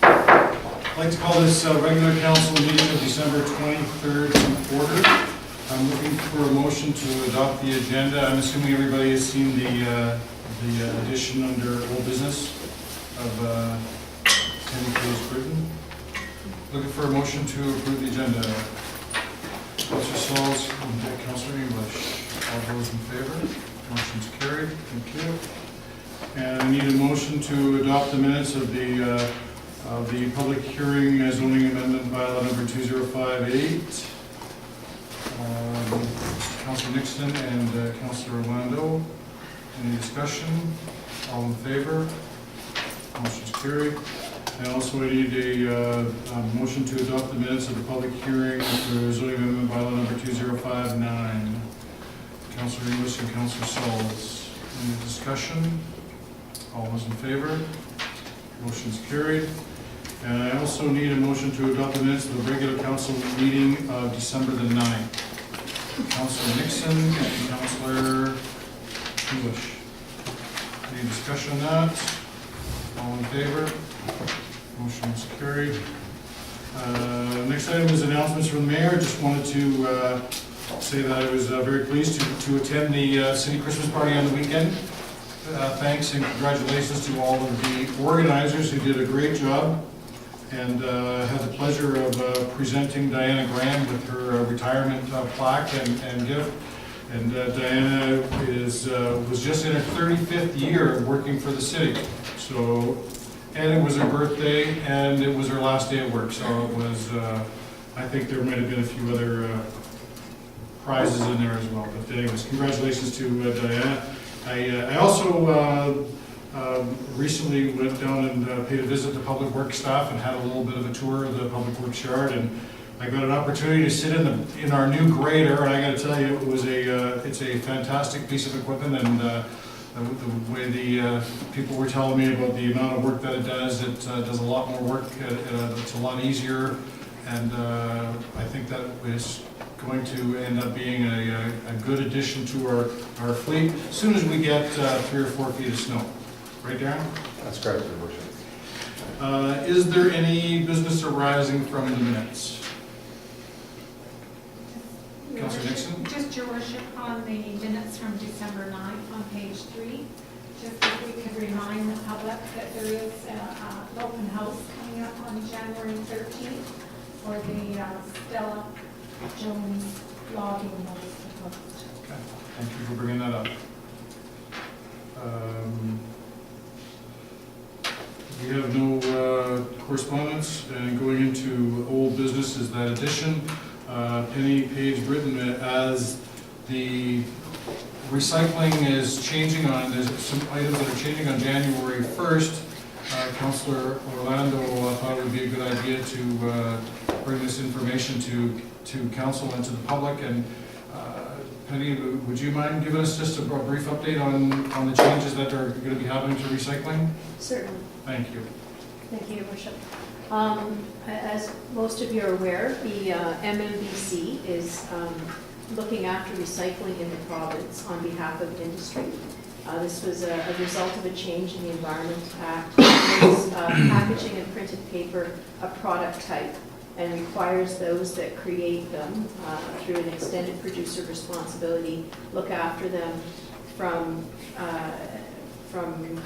I'd like to call this regular council meeting of December 23rd to order. I'm looking for a motion to adopt the agenda. I'm assuming everybody has seen the addition under old business of Penny Case Britain. Looking for a motion to approve the agenda. Councillor Sauls and Councillor English. All those in favor? Motion's carried. Thank you. And I need a motion to adopt the minutes of the public hearing zoning amendment bylaw number 2058. Councillor Nixon and Councillor Orlando. Any discussion? All in favor? Motion's carried. And also I need a motion to adopt the minutes of the public hearing for zoning amendment bylaw number 2059. Councillor English and Councillor Sauls. Any discussion? All those in favor? Motion's carried. And I also need a motion to adopt the minutes of the regular council meeting of December the 9th. Councillor Nixon and Councillor English. Any discussion on that? All in favor? Motion is carried. Next item is announcements from the mayor. Just wanted to say that I was very pleased to attend the city Christmas party on the weekend. Thanks and congratulations to all of the organizers who did a great job, and had the pleasure of presenting Diana Graham with her retirement plaque and gift. And Diana was just in her 35th year of working for the city. So, and it was her birthday, and it was her last day at work. So it was, I think there might have been a few other prizes in there as well. But anyways, congratulations to Diana. I also recently went down and paid a visit to Public Works staff and had a little bit of a tour of the Public Works yard, and I got an opportunity to sit in our new grader, and I got to tell you, it's a fantastic piece of equipment, and the way the people were telling me about the amount of work that it does a lot more work. It's a lot easier, and I think that is going to end up being a good addition to our fleet as soon as we get 3 or 4 feet of snow. Right, Darren? That's correct, Your Worship. Is there any business arising from the minutes? Councillor Nixon? Just, Your Worship, on the minutes from December 9th on page 3, just if we could remind the public that there is an open house coming up on January 13th for the Stella Jones logging notice. Okay, thank you for bringing that up. We have no correspondence, and going into old business is that addition. Penny Page Britton, as the recycling is changing there's some items that are changing on January 1st. Councillor Orlando thought it would be a good idea to bring this information to council and to the public. And Penny, would you mind giving us just a brief update on the changes that are going to be happening to recycling? Certainly. Thank you. Thank you, Your Worship. As most of you are aware, the MMBC is looking after recycling in the province on behalf of industry. This was a result of a change in the Environment Act. It makes packaging and printed paper a product type and requires those that create them through an extended producer responsibility look after them from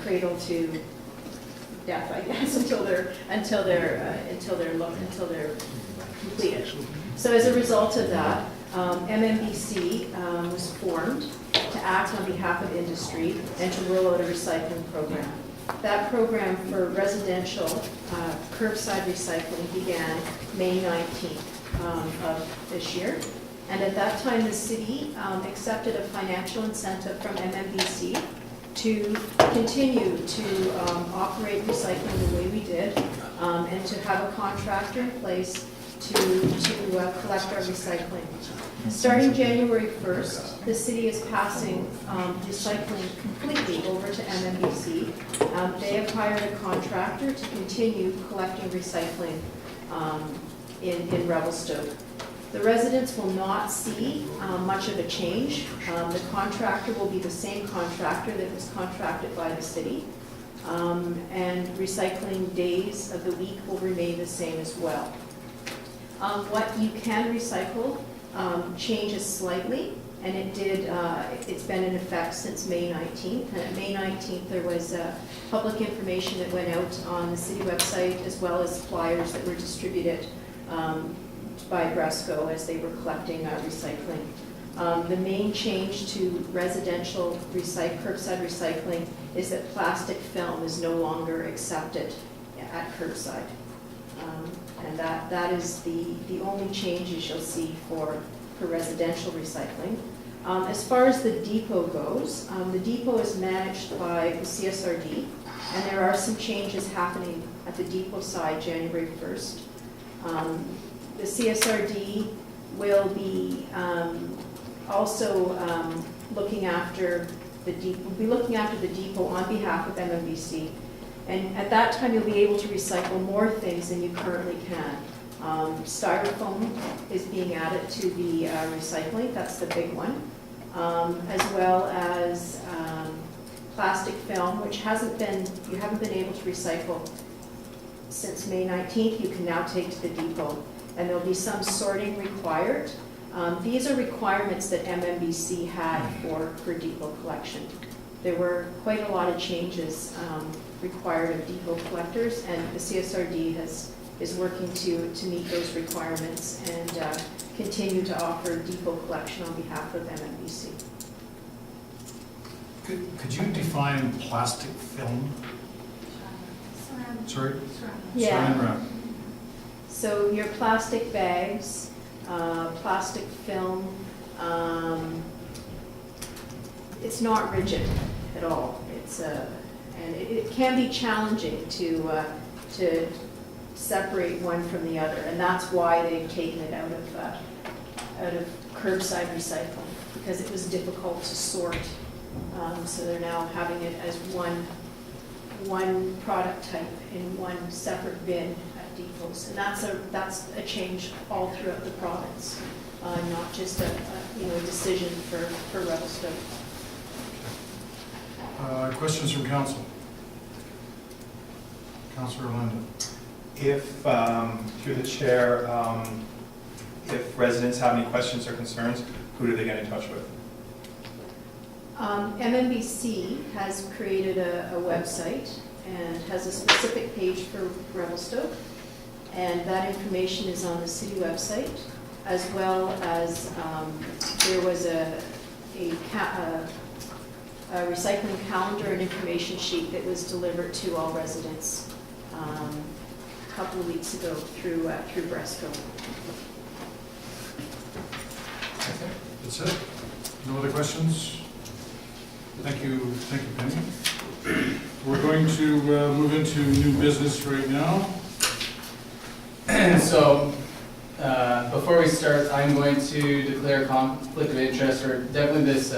cradle to death, I guess, until they're completed. So as a result of that, MMBC was formed to act on behalf of industry and to roll out a recycling program. That program for residential curbside recycling began May 19th of this year. And at that time, the city accepted a financial incentive from MMBC to continue to operate recycling the way we did, and to have a contractor in place to collect our recycling. Starting January 1st, the city is passing recycling completely over to MMBC. They have hired a contractor to continue collecting recycling in Revelstoke. The residents will not see much of a change. The contractor will be the same contractor that was contracted by the city. and recycling days of the week will remain the same as well. What you can recycle changes slightly, and it's been in effect since May 19th. And at May 19th, there was public information that went out on the city website, as well as flyers that were distributed by Bresco as they were collecting recycling. The main change to residential curbside recycling is that plastic film is no longer accepted at curbside. And that is the only changes you'll see for residential recycling. As far as the depot goes, the depot is managed by the CSRD, and there are some changes happening at the depot side January 1st. The CSRD will be also looking after the depot on behalf of MMBC. And at that time, you'll be able to recycle more things than you currently can. Styrofoam is being added to the recycling, that's the big one, as well as plastic film, which you haven't been able to recycle since May 19th. You can now take to the depot, and there'll be some sorting required. These are requirements that MMBC had for depot collection. There were quite a lot of changes required of depot collectors, and the CSRD is working to meet those requirements and continue to offer depot collection on behalf of MMBC. Could you define plastic film? Sorry? Yeah. Saran wrap. So your plastic bags, plastic film, it's not rigid at all. And it can be challenging to separate one from the other, and that's why they've taken it out of curbside recycling, because it was difficult to sort. So they're now having it as one product type in one separate bin at depots, and that's a change all throughout the province, not just a decision for Revelstoke. Questions from council? Councillor Orlando. If, through the chair, if residents have any questions or concerns, who do they get in touch with? MMBC has created a website and has a specific page for Revelstoke, and that information is on the city website, as well as there was a recycling calendar and information sheet that was delivered to all residents a couple of weeks ago through Bresco. That's it? No other questions? Thank you, Penny. We're going to move into new business right now. So, before we start, I'm going to declare a conflict of interest, or definitely this,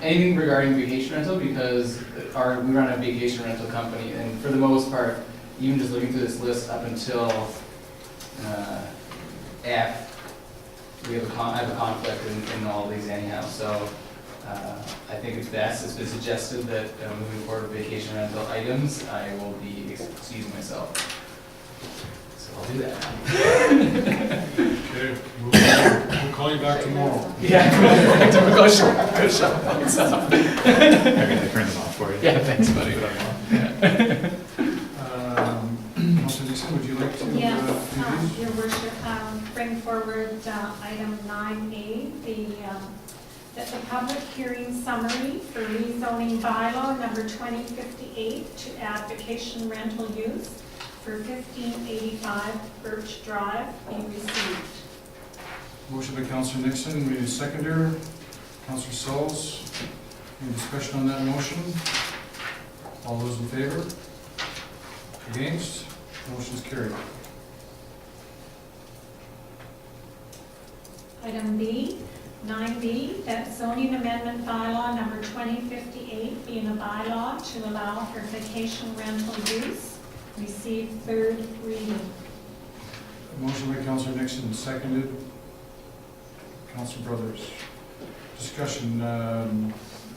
anything regarding vacation rental, because we run a vacation rental company, and for the most part, even just looking through this list up until F, I have a conflict in all these anyhow. So I think it's best, it's been suggested that moving forward with vacation rental items, I will be excusing myself. So I'll do that. Okay, we'll call you back tomorrow. Yeah, go shop. I'm gonna print them off for you. Yeah, thanks, buddy. Councillor Dixon, would you like to? Yes, Your Worship, bring forward item 9A, that the public hearing summary for rezoning bylaw number 2058 to add vacation rental use for 1585 Birch Drive be received. Motion by Councillor Nixon, we need a seconder. Councillor Sauls, any discussion on that motion? All those in favor? Against? Motion is carried. Item B, 9B, that zoning amendment bylaw number 2058 being a bylaw to allow for vacation rental use, receive third reading. Motion by Councillor Nixon, seconded. Councillor Brothers. Discussion.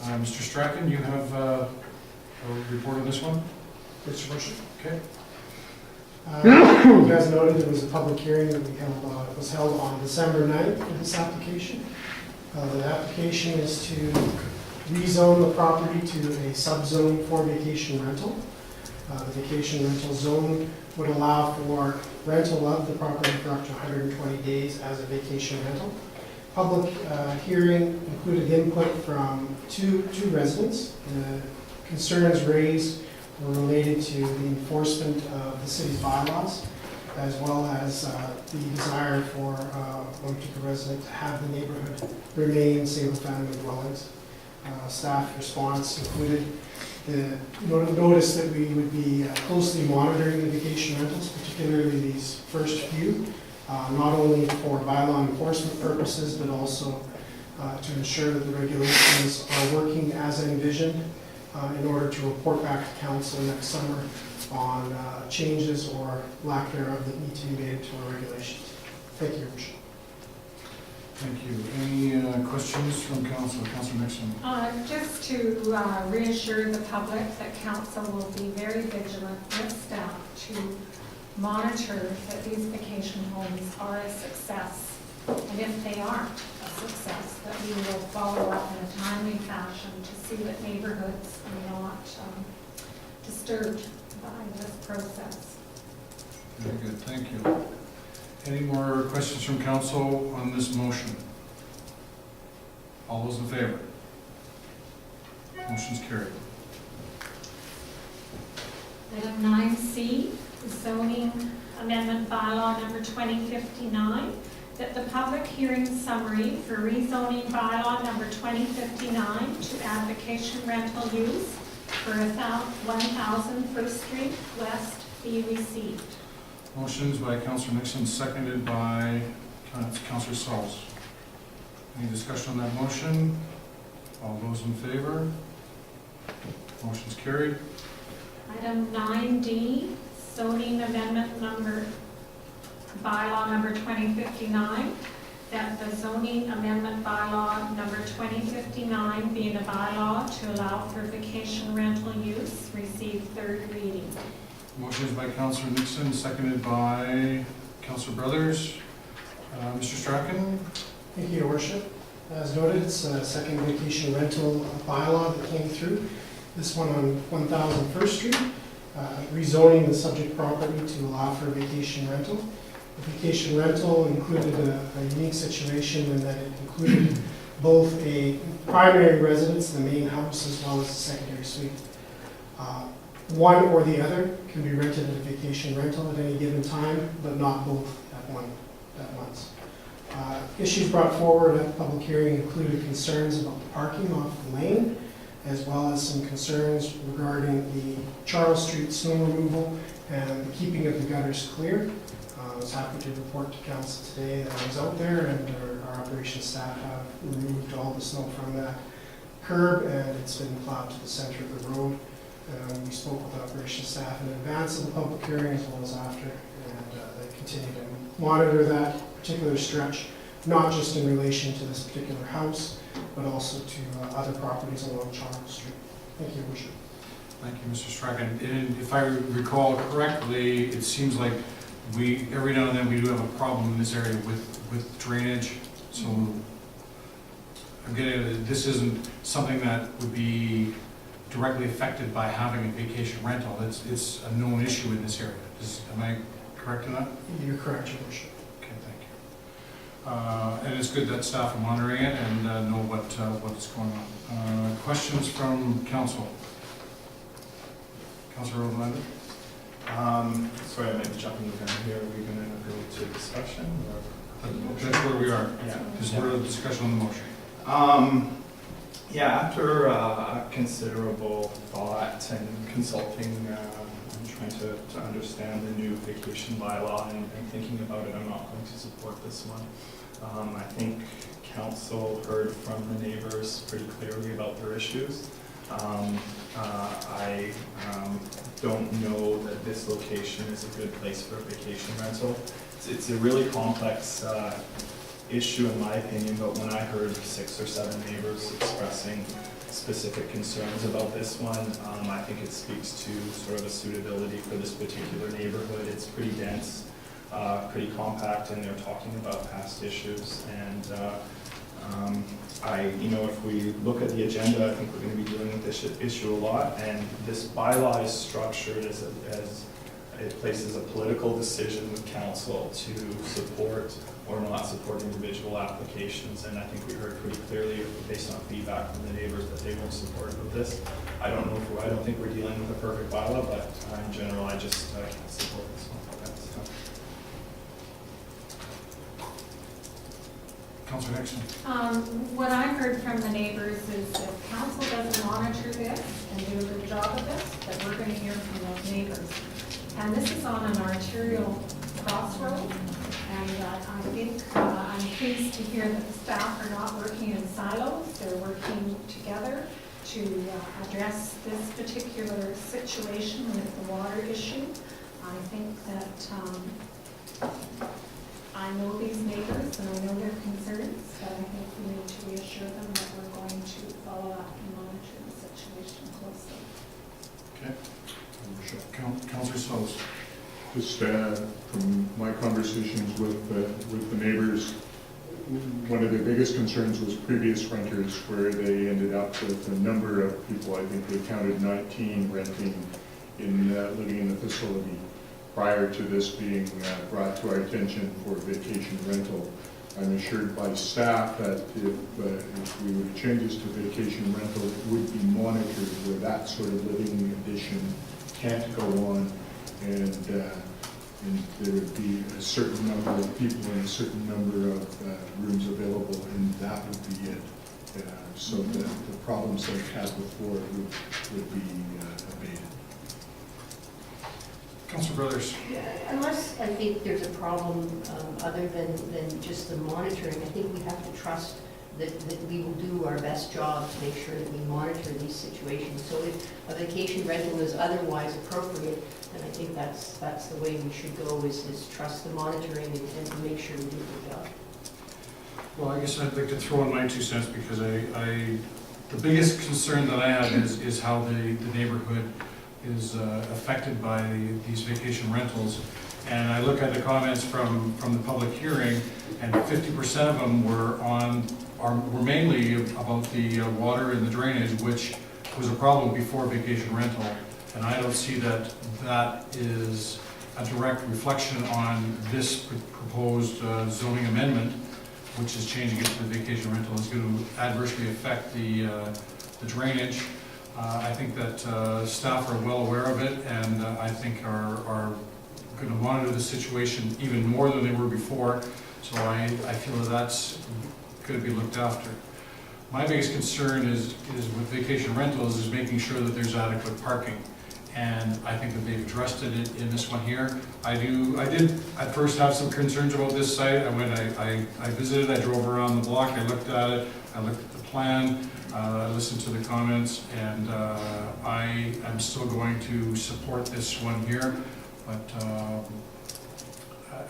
Mr. Strachan, you have a report on this one? Mr. Worship. Okay. You guys noted there was a public hearing that we held, was held on December 9th for this application. The application is to rezone the property to a subzone for vacation rental. The vacation rental zone would allow for rental of the property for up to 120 days as a vacation rental. Public hearing included input from two residents. The concerns raised were related to the enforcement of the city's bylaws, as well as the desire for one particular resident to have the neighborhood remain single-family dwellings. Staff response included the notice that we would be closely monitoring the vacation rentals, particularly these first few, not only for bylaw enforcement purposes, but also to ensure that the regulations are working as envisioned in order to report back to council next summer on changes or lack thereof that need to be made to our regulations. Thank you, Your Worship. Thank you. Any questions from council? Councilor Nixon. Just to reassure the public that council will be very vigilant with staff to monitor that these vacation homes are a success. And if they aren't a success, that we will follow up in a timely fashion to see that neighborhoods are not disturbed by this process. Very good, thank you. Any more questions from council on this motion? All those in favor? Motion's carried. Item 9C, zoning amendment bylaw number 2059, that the public hearing summary for rezoning bylaw number 2059 to add vacation rental use for 1000 First Street West be received. Motion's by Councilor Nixon, seconded by Councilor Sauls. Any discussion on that motion? All those in favor? Motion's carried. Item 9D, zoning amendment number, bylaw number 2059, that the zoning amendment bylaw number 2059 being a bylaw to allow for vacation rental use receive third reading. Motion is by Councilor Nixon, seconded by Councilor Brothers. Mr. Strachan? Thank you, Your Worship. As noted, it's a second vacation rental bylaw that came through. This one on 1000 First Street, rezoning the subject property to allow for vacation rental. The vacation rental included a unique situation in that it included both a primary residence, the main house, as well as a secondary suite. One or the other can be rented as a vacation rental at any given time, but not both at once. Issues brought forward at the public hearing included concerns about the parking off the lane, as well as some concerns regarding the Charles Street snow removal and the keeping of the gutters clear. I was happy to report to council today that I was out there and our operations staff have removed all the snow from that curb, and it's been plowed to the center of the road. We spoke with operations staff in advance of the public hearing as well as after, and they continue to monitor that particular stretch, not just in relation to this particular house, but also to other properties along Charles Street. Thank you, Your Worship. Thank you, Mr. Strachan. And if I recall correctly, it seems like every now and then we do have a problem in this area with drainage. So I'm getting, this isn't something that would be directly affected by having a vacation rental. It's a known issue in this area. Am I correct in that? You're correct, Your Worship. Okay, thank you. And it's good that staff are monitoring it and know what is going on. Questions from council? Councilor Rowlander? Sorry, I might be jumping the gun here. Are we going to go to discussion? That's where we are. Yeah. Because we're in discussion on the motion. Yeah, after considerable thought and consulting and trying to understand the new vacation bylaw and thinking about it, I'm not going to support this one. I think council heard from the neighbors pretty clearly about their issues. I don't know that this location is a good place for a vacation rental. It's a really complex issue in my opinion, but when I heard 6 or 7 neighbors expressing specific concerns about this one. I think it speaks to sort of a suitability for this particular neighborhood. It's pretty dense, pretty compact, and they're talking about past issues. And if we look at the agenda, I think we're going to be dealing with this issue a lot. And this bylaw is structured as it places a political decision with council to support or not support individual applications. And I think we heard pretty clearly, based on feedback from the neighbors, that they won't support this. I don't think we're dealing with a perfect bylaw, but in general, I just can't support this one. Councillor Nixon. What I heard from the neighbors is if council doesn't monitor this and do a good job of this, that we're going to hear from those neighbors. And this is on an arterial crossroad, and I think I'm pleased to hear that the staff are not working in silos. They're working together to address this particular situation with the water issue. I think that I know these neighbors and I know their concerns, but I think we need to reassure them that we're going to follow up and monitor the situation closely. Okay. Councillor Sauls. Just from my conversations with the neighbors, one of the biggest concerns was previous renters, where they ended up with a number of people. I think they counted 19 renting living in the facility prior to this being brought to our attention for vacation rental. I'm assured by staff that if we would change this to vacation rental, it would be monitored, where that sort of living addition can't go on, and there would be a certain number of people and a certain number of rooms available, and that would be it. So the problems they've had before would be abated. Councillor Brothers. Unless I think there's a problem other than just the monitoring, I think we have to trust that we will do our best job to make sure that we monitor these situations. So if a vacation rental is otherwise appropriate, then I think that's the way we should go, is trust the monitoring and make sure we do a good job. Well, I guess I'd like to throw in my 2 cents, because the biggest concern that I have is how the neighborhood is affected by these vacation rentals. And I look at the comments from the public hearing, and 50% of them were mainly about the water and the drainage, which was a problem before vacation rental. And I don't see that is a direct reflection on this proposed zoning amendment, which is changing it to the vacation rental, is going to adversely affect the drainage. I think that staff are well aware of it, and I think are going to monitor the situation even more than they were before. So I feel that that's going to be looked after. My biggest concern is with vacation rentals is making sure that there's adequate parking. And I think that they've addressed it in this one here. I did at first have some concerns about this site. I visited, I drove around the block, I looked at it, I looked at the plan, I listened to the comments, and I am still going to support this one here. But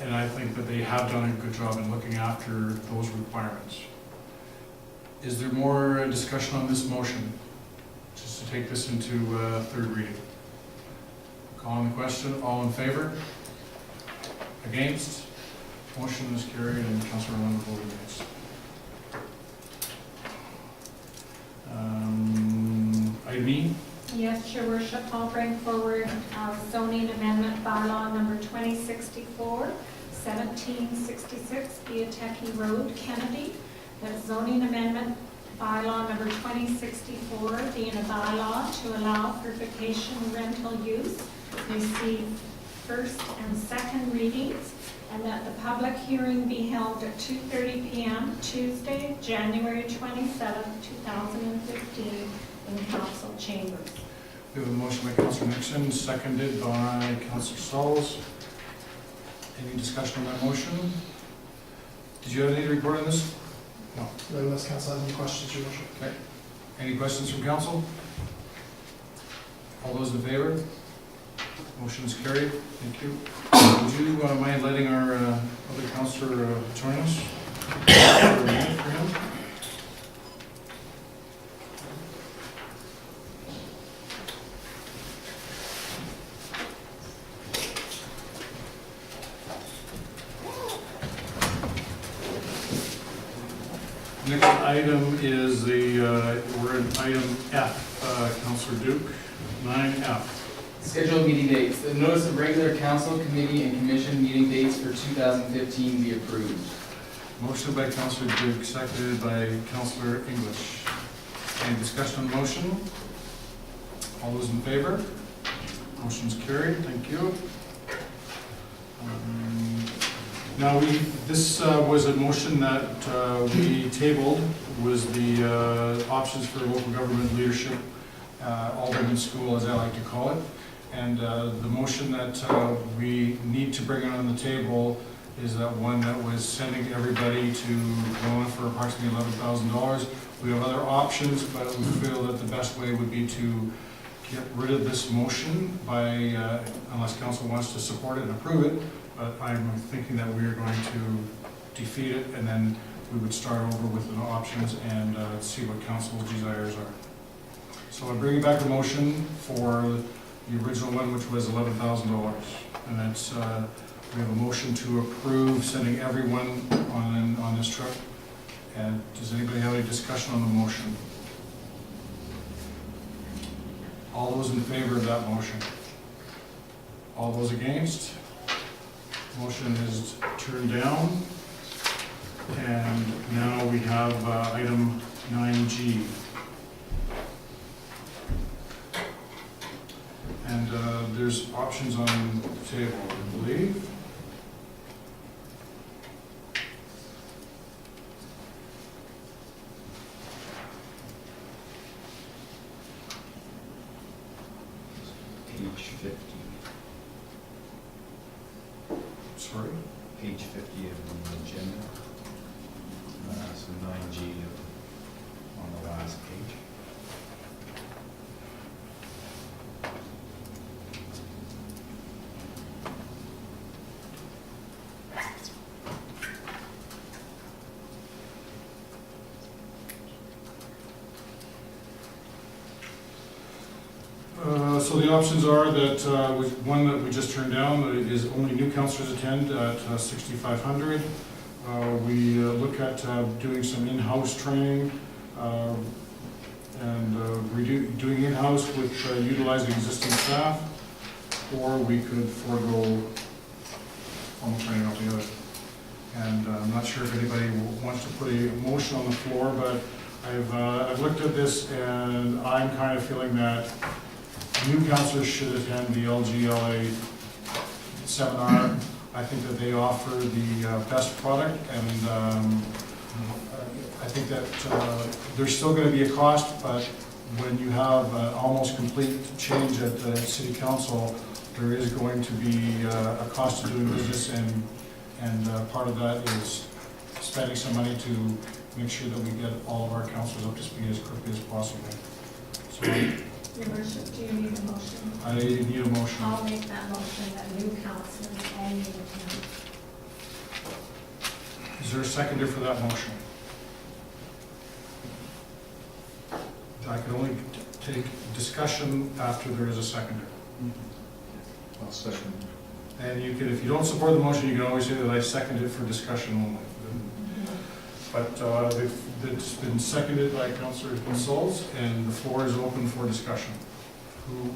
and I think that they have done a good job in looking after those requirements. Is there more discussion on this motion? Just to take this into third reading. Calling the question, all in favor? Against? Motion is carried, and Councillor Lund voted against. Item E. Yes, Your Worship, I'll bring forward zoning amendment bylaw number 2064, 1766 Biotechie Road, Kennedy. That zoning amendment bylaw number 2064 being a bylaw to allow for vacation rental use, receive first and second readings, and that the public hearing be held at 2:30 p.m. Tuesday, January 27, 2015 in council chambers. We have a motion by Councillor Nixon, seconded by Councillor Sauls. Any discussion on that motion? Did you have anything to report on this? No. Unless council has any questions, Your Worship. Okay. Any questions from council? All those in favor? Motion is carried. Thank you. Would you mind letting our other councillor join us? For a minute for him? Next item is we're in item F, Councillor Duke, 9F. Scheduled meeting dates. The notice of regular council, committee, and commission meeting dates for 2015 be approved. Motion by Councillor Duke, seconded by Councillor English. Any discussion on the motion? All those in favor? Motion's carried, thank you. Now, this was a motion that we tabled, was the options for local government leadership, Alderman School, as I like to call it. And the motion that we need to bring on the table is that one that was sending everybody to loan for approximately $11,000. We have other options, but we feel that the best way would be to get rid of this motion by, unless council wants to support it and approve it, but I'm thinking that we are going to defeat it, and then we would start over with the options and see what council's desires are. So I'm bringing back the motion for the original one, which was $11,000. And that's, we have a motion to approve sending everyone on this trip. And does anybody have any discussion on the motion? All those in favor of that motion? All those against? Motion is turned down. And now we have item 9G. And there's options on the table, I believe. Page 50. Sorry? Page 50 of the agenda. So 9G on the last page. So the options are that, one that we just turned down is only new councillors attend at 6,500. We look at doing some in-house training and doing in-house with utilizing existing staff, or we could forego formal training altogether. And I'm not sure if anybody wants to put a motion on the floor, but I've looked at this and I'm kind of feeling that new councillors should attend the LGLA seminar. I think that they offer the best product, and I think that there's still going to be a cost, but when you have an almost complete change at the city council, there is going to be a cost of doing business, and part of that is spending some money to make sure that we get all of our councillors up to speed as quickly as possible. So, Your worship, do you need a motion? I need a motion. I'll make that motion that new councillors all need to attend. Is there a seconder for that motion? I can only take discussion after there is a seconder. I'll second. And you can, if you don't support the motion, you can always say that I seconded it for discussion only. But it's been seconded by Councillor Souls, and the floor is open for discussion. Who,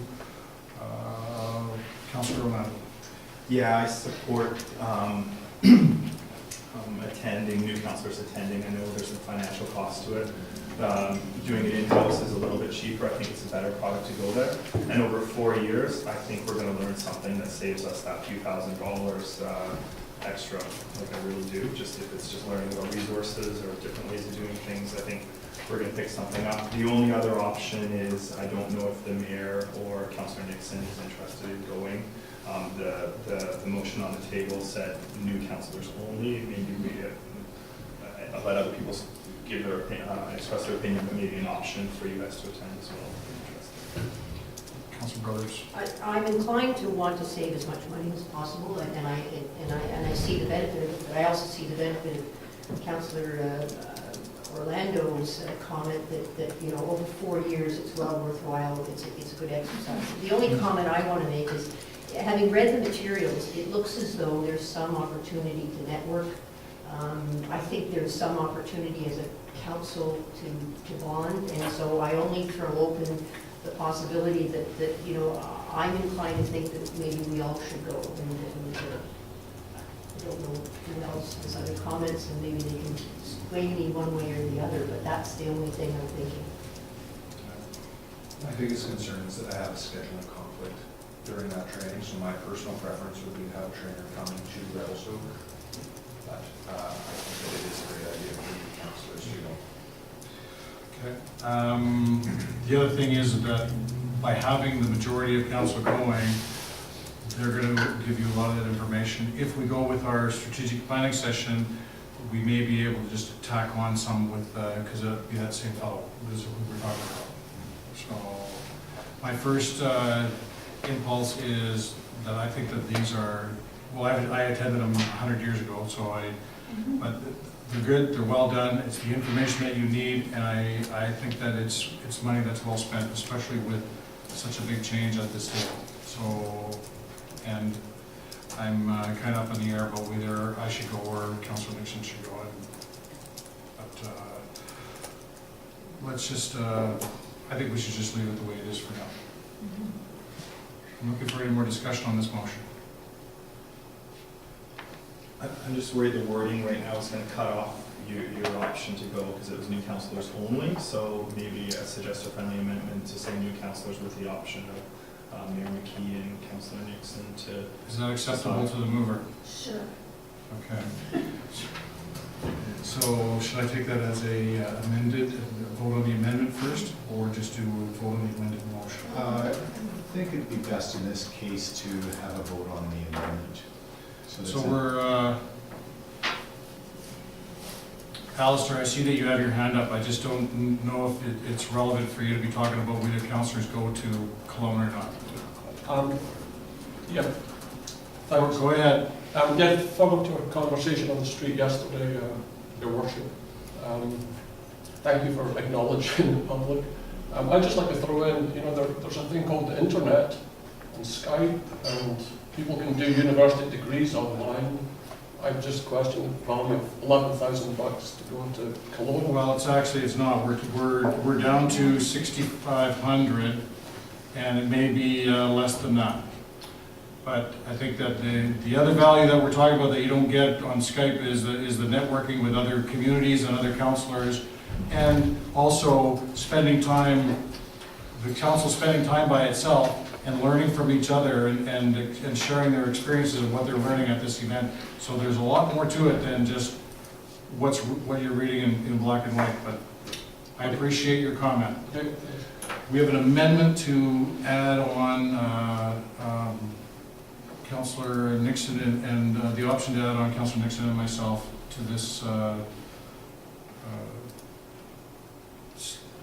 Councillor Romano? Yeah, I support attending, new councillors attending. I know there's a financial cost to it. Doing it in-house is a little bit cheaper. I think it's a better product to go there. And over 4 years, I think we're going to learn something that saves us that few $1,000s extra, like I really do. Just if it's just learning about resources or different ways of doing things, I think we're going to pick something up. The only other option is, I don't know if the mayor or Councillor Nixon is interested in going. The motion on the table said new councillors only. Maybe we let other people give their opinion, express their opinion, but maybe an option for you guys to attend as well if you're interested. Councillor Brothers? I'm inclined to want to save as much money as possible, and I see the benefit, but I also see the benefit of Councillor Orlando's comment that you know, over 4 years, it's well worthwhile, it's a good exercise. The only comment I want to make is, having read the materials, it looks as though there's some opportunity to network. I think there's some opportunity as a council to bond, and so I only throw open the possibility that, you know, I'm inclined to think that maybe we all should go, and I don't know who else has other comments, and maybe they can sway me one way or the other, but that's the only thing I'm thinking. My biggest concern is that I have a scheduling conflict during that training, so my personal preference would be to have a trainer coming to Revelstoke. But I think that it is a great idea for the councilors to go. Okay. The other thing is that by having the majority of council going, they're going to give you a lot of that information. If we go with our strategic planning session, we may be able to just tack on some with, because it'll be that same fellow, this is who we're talking about. So my first impulse is that I think that these are, well, I attended them 100 years ago, so but they're good, they're well done, it's the information that you need, and I think that it's money that's well spent, especially with such a big change at this scale. So, and I'm kind of up in the air about whether I should go or Councilor Nixon should go. But let's just, I think we should just leave it the way it is for now. I'm looking for any more discussion on this motion. I'm just worried the wording right now is going to cut off your option to go because it was new councillors only. So maybe I suggest a friendly amendment to say new councillors with the option of Mayor McKee and Councillor Nixon to. Is that acceptable to the mover? Sure. Okay. So should I take that as a amended, vote on the amendment first, or just do a vote on the amended motion? I think it'd be best in this case to have a vote on the amendment. So we're, Alistair, I see that you have your hand up. I just don't know if it's relevant for you to be talking about whether councillors go to Cologne or not. Yeah. Thanks. Go ahead. Yeah, following to a conversation on the street yesterday, Your Worship. Thank you for acknowledging the public. I'd just like to throw in, you know, there's a thing called the internet and Skype, and people can do university degrees online. I just questioned the value of $11,000 to go to Cologne. Well, it's not. We're down to 6,500, and it may be less than that. But I think that the other value that we're talking about that you don't get on Skype is the networking with other communities and other councillors, and also spending time, the council spending time by itself and learning from each other and sharing their experiences of what they're learning at this event. So there's a lot more to it than just what you're reading in black and white, but I appreciate your comment. Okay. We have an amendment to add on Councillor Nixon and the option to add on Councillor Nixon and myself to this,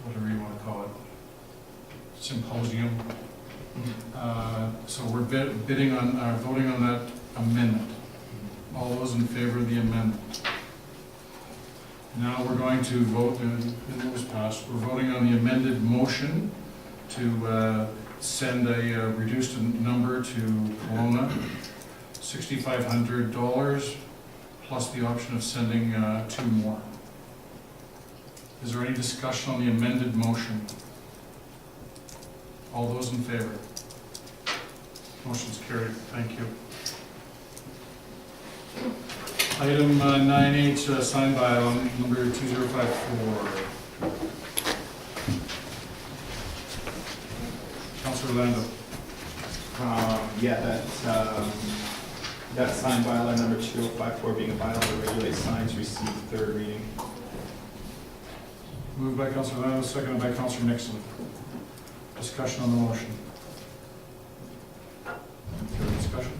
whatever you want to call it, symposium. So we're voting on that amendment. All those in favor of the amendment? Now we're going to vote, and it was passed, we're voting on the amended motion to send a reduced number to Kelowna, $6,500, plus the option of sending 2 more. Is there any discussion on the amended motion? All those in favor? Motion's carried. Thank you. Item 9H, signed by number 2054. Councilor Lando. Yeah, that signed bylaw number 2054 being a bylaw to regulate signs received third reading. Moved by Councilor Lando, seconded by Councilor Nixon. Discussion on the motion. Further discussion?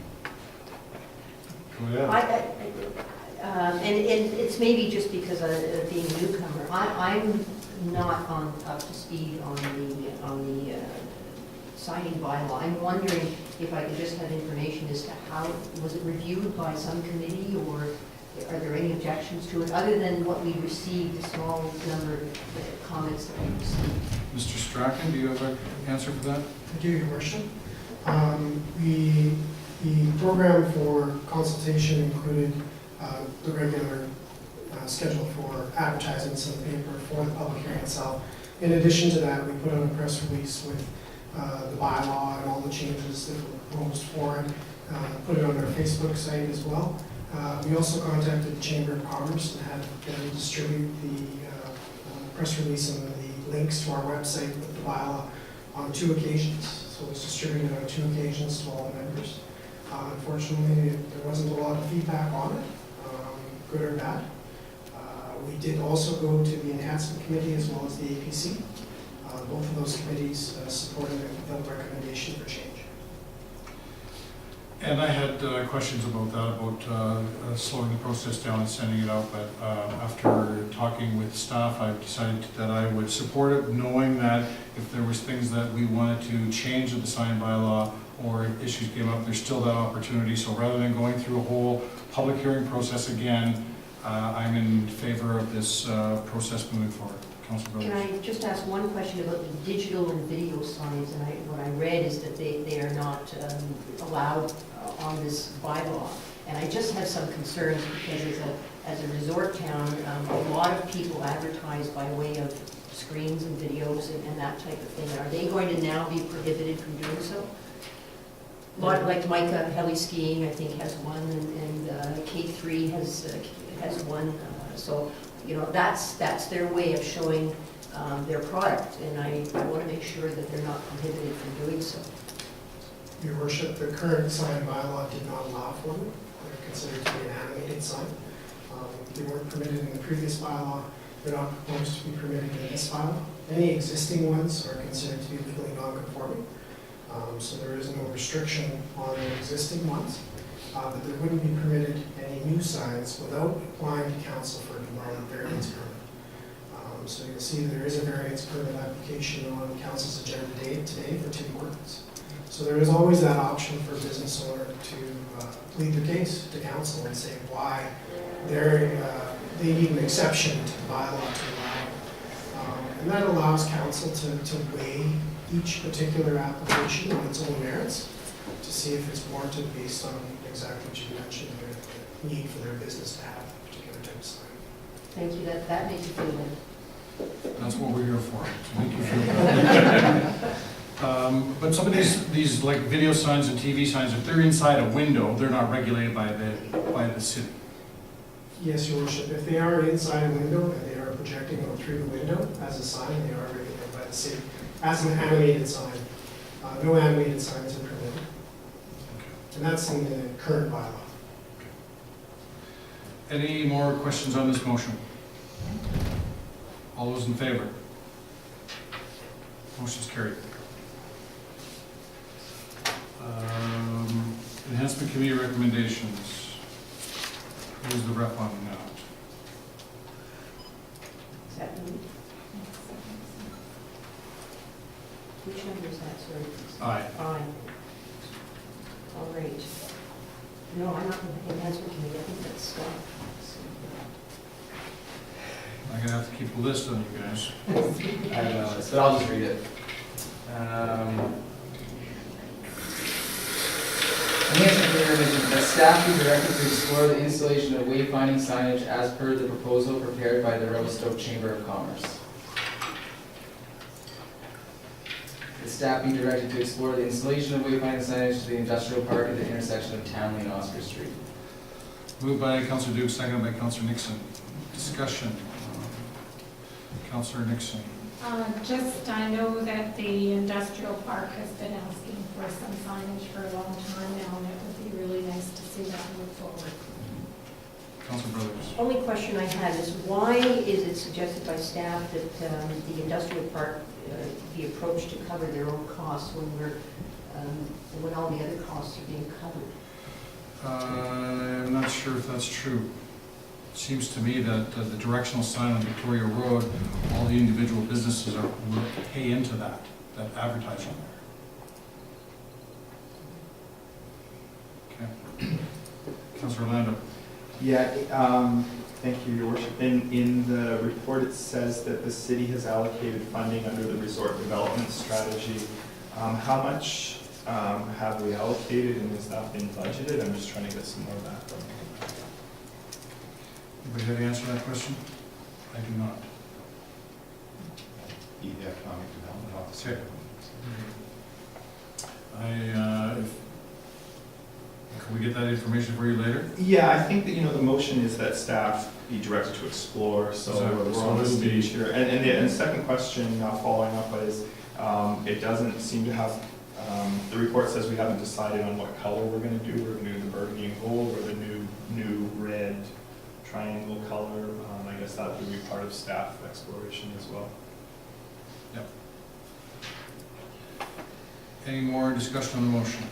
Go ahead. And it's maybe just because of being a newcomer, I'm not up to speed on the signing bylaw. I'm wondering if I could just have information as to how, was it reviewed by some committee, or are there any objections to it, other than what we received, the small number of comments that we received? Mr. Strachan, do you have an answer for that? Thank you, Your Worship. The program for consultation included the regular scheduled for advertisements in the paper for the public hearing itself. In addition to that, we put out a press release with the bylaw and all the changes that were proposed for it, put it on our Facebook site as well. We also contacted the Chamber of Commerce and had them distribute the press release and the links to our website with the bylaw on 2 occasions. So it was distributed on 2 occasions to all the members. Unfortunately, there wasn't a lot of feedback on it, good or bad. We did also go to the Enhancement Committee as well as the APC. Both of those committees supported it without recommendation for change. And I had questions about that, about slowing the process down and sending it out, but after talking with staff, I've decided that I would support it, knowing that if there was things that we wanted to change in the sign bylaw or issues came up, there's still that opportunity. So rather than going through a whole public hearing process again, I'm in favor of this process moving forward. Councilor Can Brothers. I just ask one question about the digital and video signs? And what I read is that they are not allowed on this bylaw. And I just have some concerns because as a resort town, a lot of people advertise by way of screens and videos and that type of thing. Are they going to now be prohibited from doing so? Like Micah Heli Skiing, I think, has one, and K3 has one. So, you know, that's their way of showing their product, and I want to make sure that they're not prohibited from doing so. Your Worship, the current sign bylaw did not allow for them. They're considered to be an animated sign. They weren't permitted in the previous bylaw. They're not proposed to be permitted in this bylaw. Any existing ones are considered to be legally non-conforming. So there is no restriction on the existing ones. But there wouldn't be permitted any new signs without applying to council for a variance permit. So you'll see there is a variance permit application on council's agenda today for Tim Hortons. So there is always that option for a business owner to plead their case to council and say why they need an exception to the bylaw to allow it. And that allows council to weigh each particular application on its own merits to see if it's warranted based on exactly what you mentioned, the need for their business to have a particular type of sign. Thank you, that makes you feel good. That's what we're here for, to make you feel better. But some of these like video signs and TV signs, if they're inside a window, they're not regulated by the city. Yes, Your Worship, if they are inside a window and they are projecting out through the window as a sign, they are regulated by the city as an animated sign. No animated signs are permitted. And that's in the current bylaw. Any more questions on this motion? All those in favor? Motion's carried. Enhancement Committee recommendations. Who's the rep on that? Is that me? Which number is that, sorry? Aye. Aye. All right. No, I'm not in the enhancement committee, I think that's Scott. I'm gonna have to keep a list on you guys. I don't know this, but I'll just read it. Enhancement Committee recommends that staff be directed to explore the installation of wayfinding signage as per the proposal prepared by the Revelstoke Chamber of Commerce. The staff be directed to explore the installation of wayfinding signage to the industrial park at the intersection of Townley and Oscar Street. Moved by Councillor Duke, seconded by Councillor Nixon. Discussion. Councillor Nixon. I know that the industrial park has been asking for some signage for a long time now, and it would be really nice to see that move forward. Councillor Brothers. Only question I had is why is it suggested by staff that the industrial park be approached to cover their own costs when all the other costs are being covered? I'm not sure if that's true. It seems to me that the directional sign on Victoria Road, all the individual businesses will pay into that advertising there. Okay. Councillor Orlando. Yeah, thank you, Your Worship. In the report, it says that the city has allocated funding under the resort development strategy. How much have we allocated, and has that been budgeted? I'm just trying to get some more background. Anybody have an answer to that question? I do not. The economic development officer. Can we get that information for you later? Yeah, I think that, the motion is that staff be directed to explore, so Exactly. we're on the So it'll be- stage here. And the second question, following up is, it doesn't seem to have, the report says we haven't decided on what color we're gonna do. We're gonna do the burgundy and gold or the new red triangle color. I guess that would be part of staff exploration as well. Any more discussion on the motion?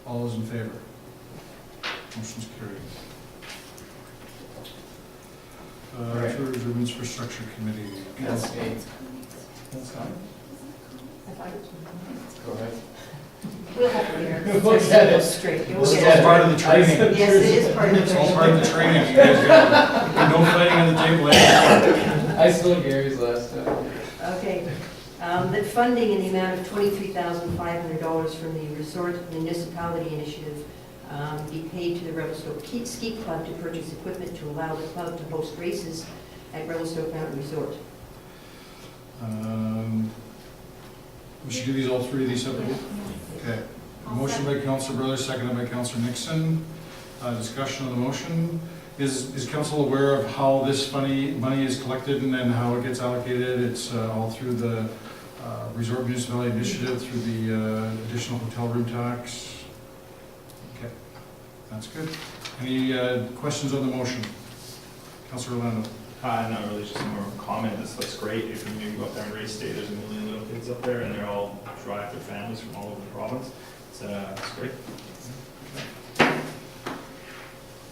All those in favor? Motion's carried. Right. Tourist Infrastructure Committee. That's me. That's fine. Go ahead. We'll help you there. We'll get it. Straight. You'll This is get all it. part of the training. Yes, it is part of the It's all part of the training. training. You guys got no fighting on the table later. I stole Gary's last time. Okay, that funding in the amount of $23,500 from the Resort Municipality Initiative be paid to the Revelstoke Ski Club to purchase equipment to allow the club to host races at Revelstoke Mountain Resort. We should do these, all three of these separately? Okay. Motion by Councilor Brothers, seconded by Councilor Nixon. Discussion on the motion. Is council aware of how this money is collected and then how it gets allocated? It's all through the Resort Municipality Initiative, through the additional hotel room tax? Okay, that's good. Any questions on the motion? Councilor Orlando? Not really, just more of a comment. This looks great. If you go up there on race day, there's a million little kids up there and they're all drive their families from all over the province. It's great.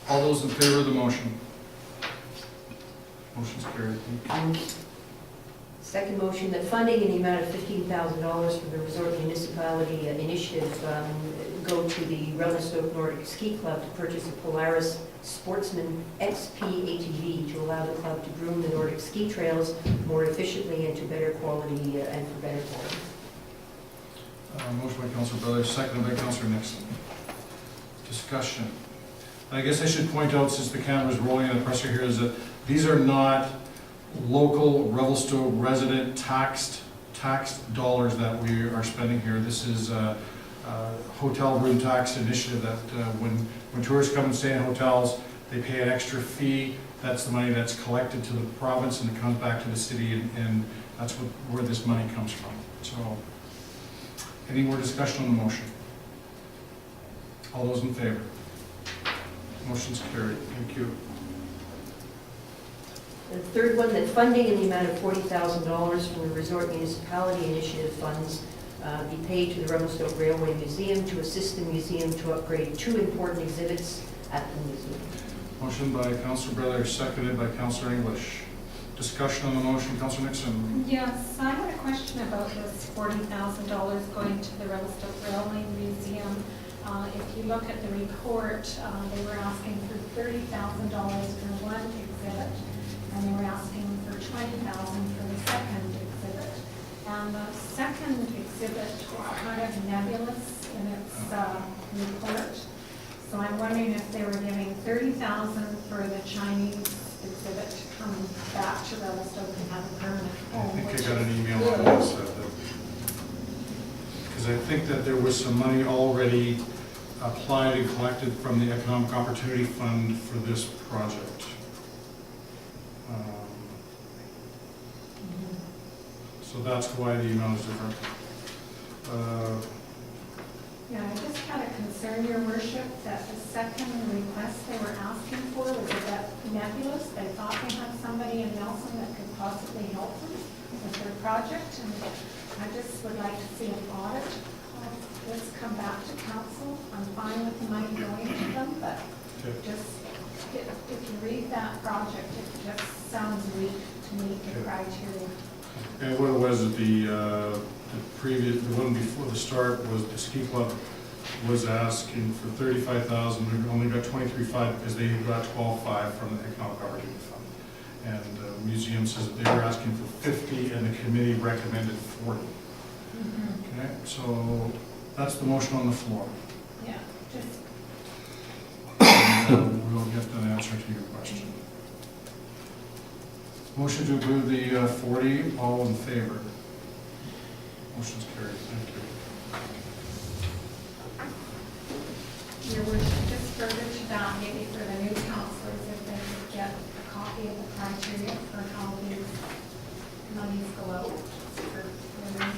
All those in favor of the motion? Motion's carried. Second motion, that funding in the amount of $15,000 from the Resort Municipality Initiative go to the Revelstoke Nordic Ski Club to purchase a Polaris Sportsman XP ATV to allow the club to groom the Nordic ski trails more efficiently and to better quality and for better quality. Motion by Councilor Brothers, seconded by Councilor Nixon. Discussion. I guess I should point out, since the camera's rolling and the pressure here, is that these are not local Revelstoke resident taxed dollars that we are spending here. This is a hotel room tax initiative that when tourists come and stay in hotels, they pay an extra fee. That's the money that's collected to the province and it comes back to the city, and that's where this money comes from. So, any more discussion on the motion? All those in favor? Motion's carried. Thank you. The third one, that funding in the amount of $40,000 from the Resort Municipality Initiative funds be paid to the Revelstoke Railway Museum to assist the museum to upgrade 2 important exhibits at the museum. Motion by Councilor Brothers, seconded by Councilor English. Discussion on the motion, Councilor Nixon. Yes, I had a question about this $40,000 going to the Revelstoke Railway Museum. If you look at the report, they were asking for $30,000 for one exhibit, and they were asking for $20,000 for the second exhibit. And the second exhibit was kind of nebulous in its report. So I'm wondering if they were giving $30,000 for the Chinese exhibit to come back to Revelstoke and have a permanent I home. think I which got an is email good. on this. Because I think that there was some money already applied and collected from the Economic Opportunity Fund for this project. So that's why the amount is different. Yeah, I just had a concern, Your Worship, that the second request they were asking for was a bit nebulous. They thought they had somebody in Nelson that could possibly help them with their project, and I just would like to see an audit of this come back to council. I'm fine with the money going to them, but Okay. just, if you read that project, it just sounds weak to meet the Okay. criteria. And what it was, the one before the start was the ski club was asking for $35,000. We only got $23,500 because they got $12,500 from the Economic Opportunity Fund. And the museum says that they were asking for $50,000 and the committee recommended $40,000. Okay, so that's the motion on the floor. Yeah, just, And, we'll get an answer to your question. Motion to approve the 40, all in favor? Motion's carried, thank you. Your worship, just further to that, maybe for the new councillors, if they could get a copy of the criteria for how these monies go out for women.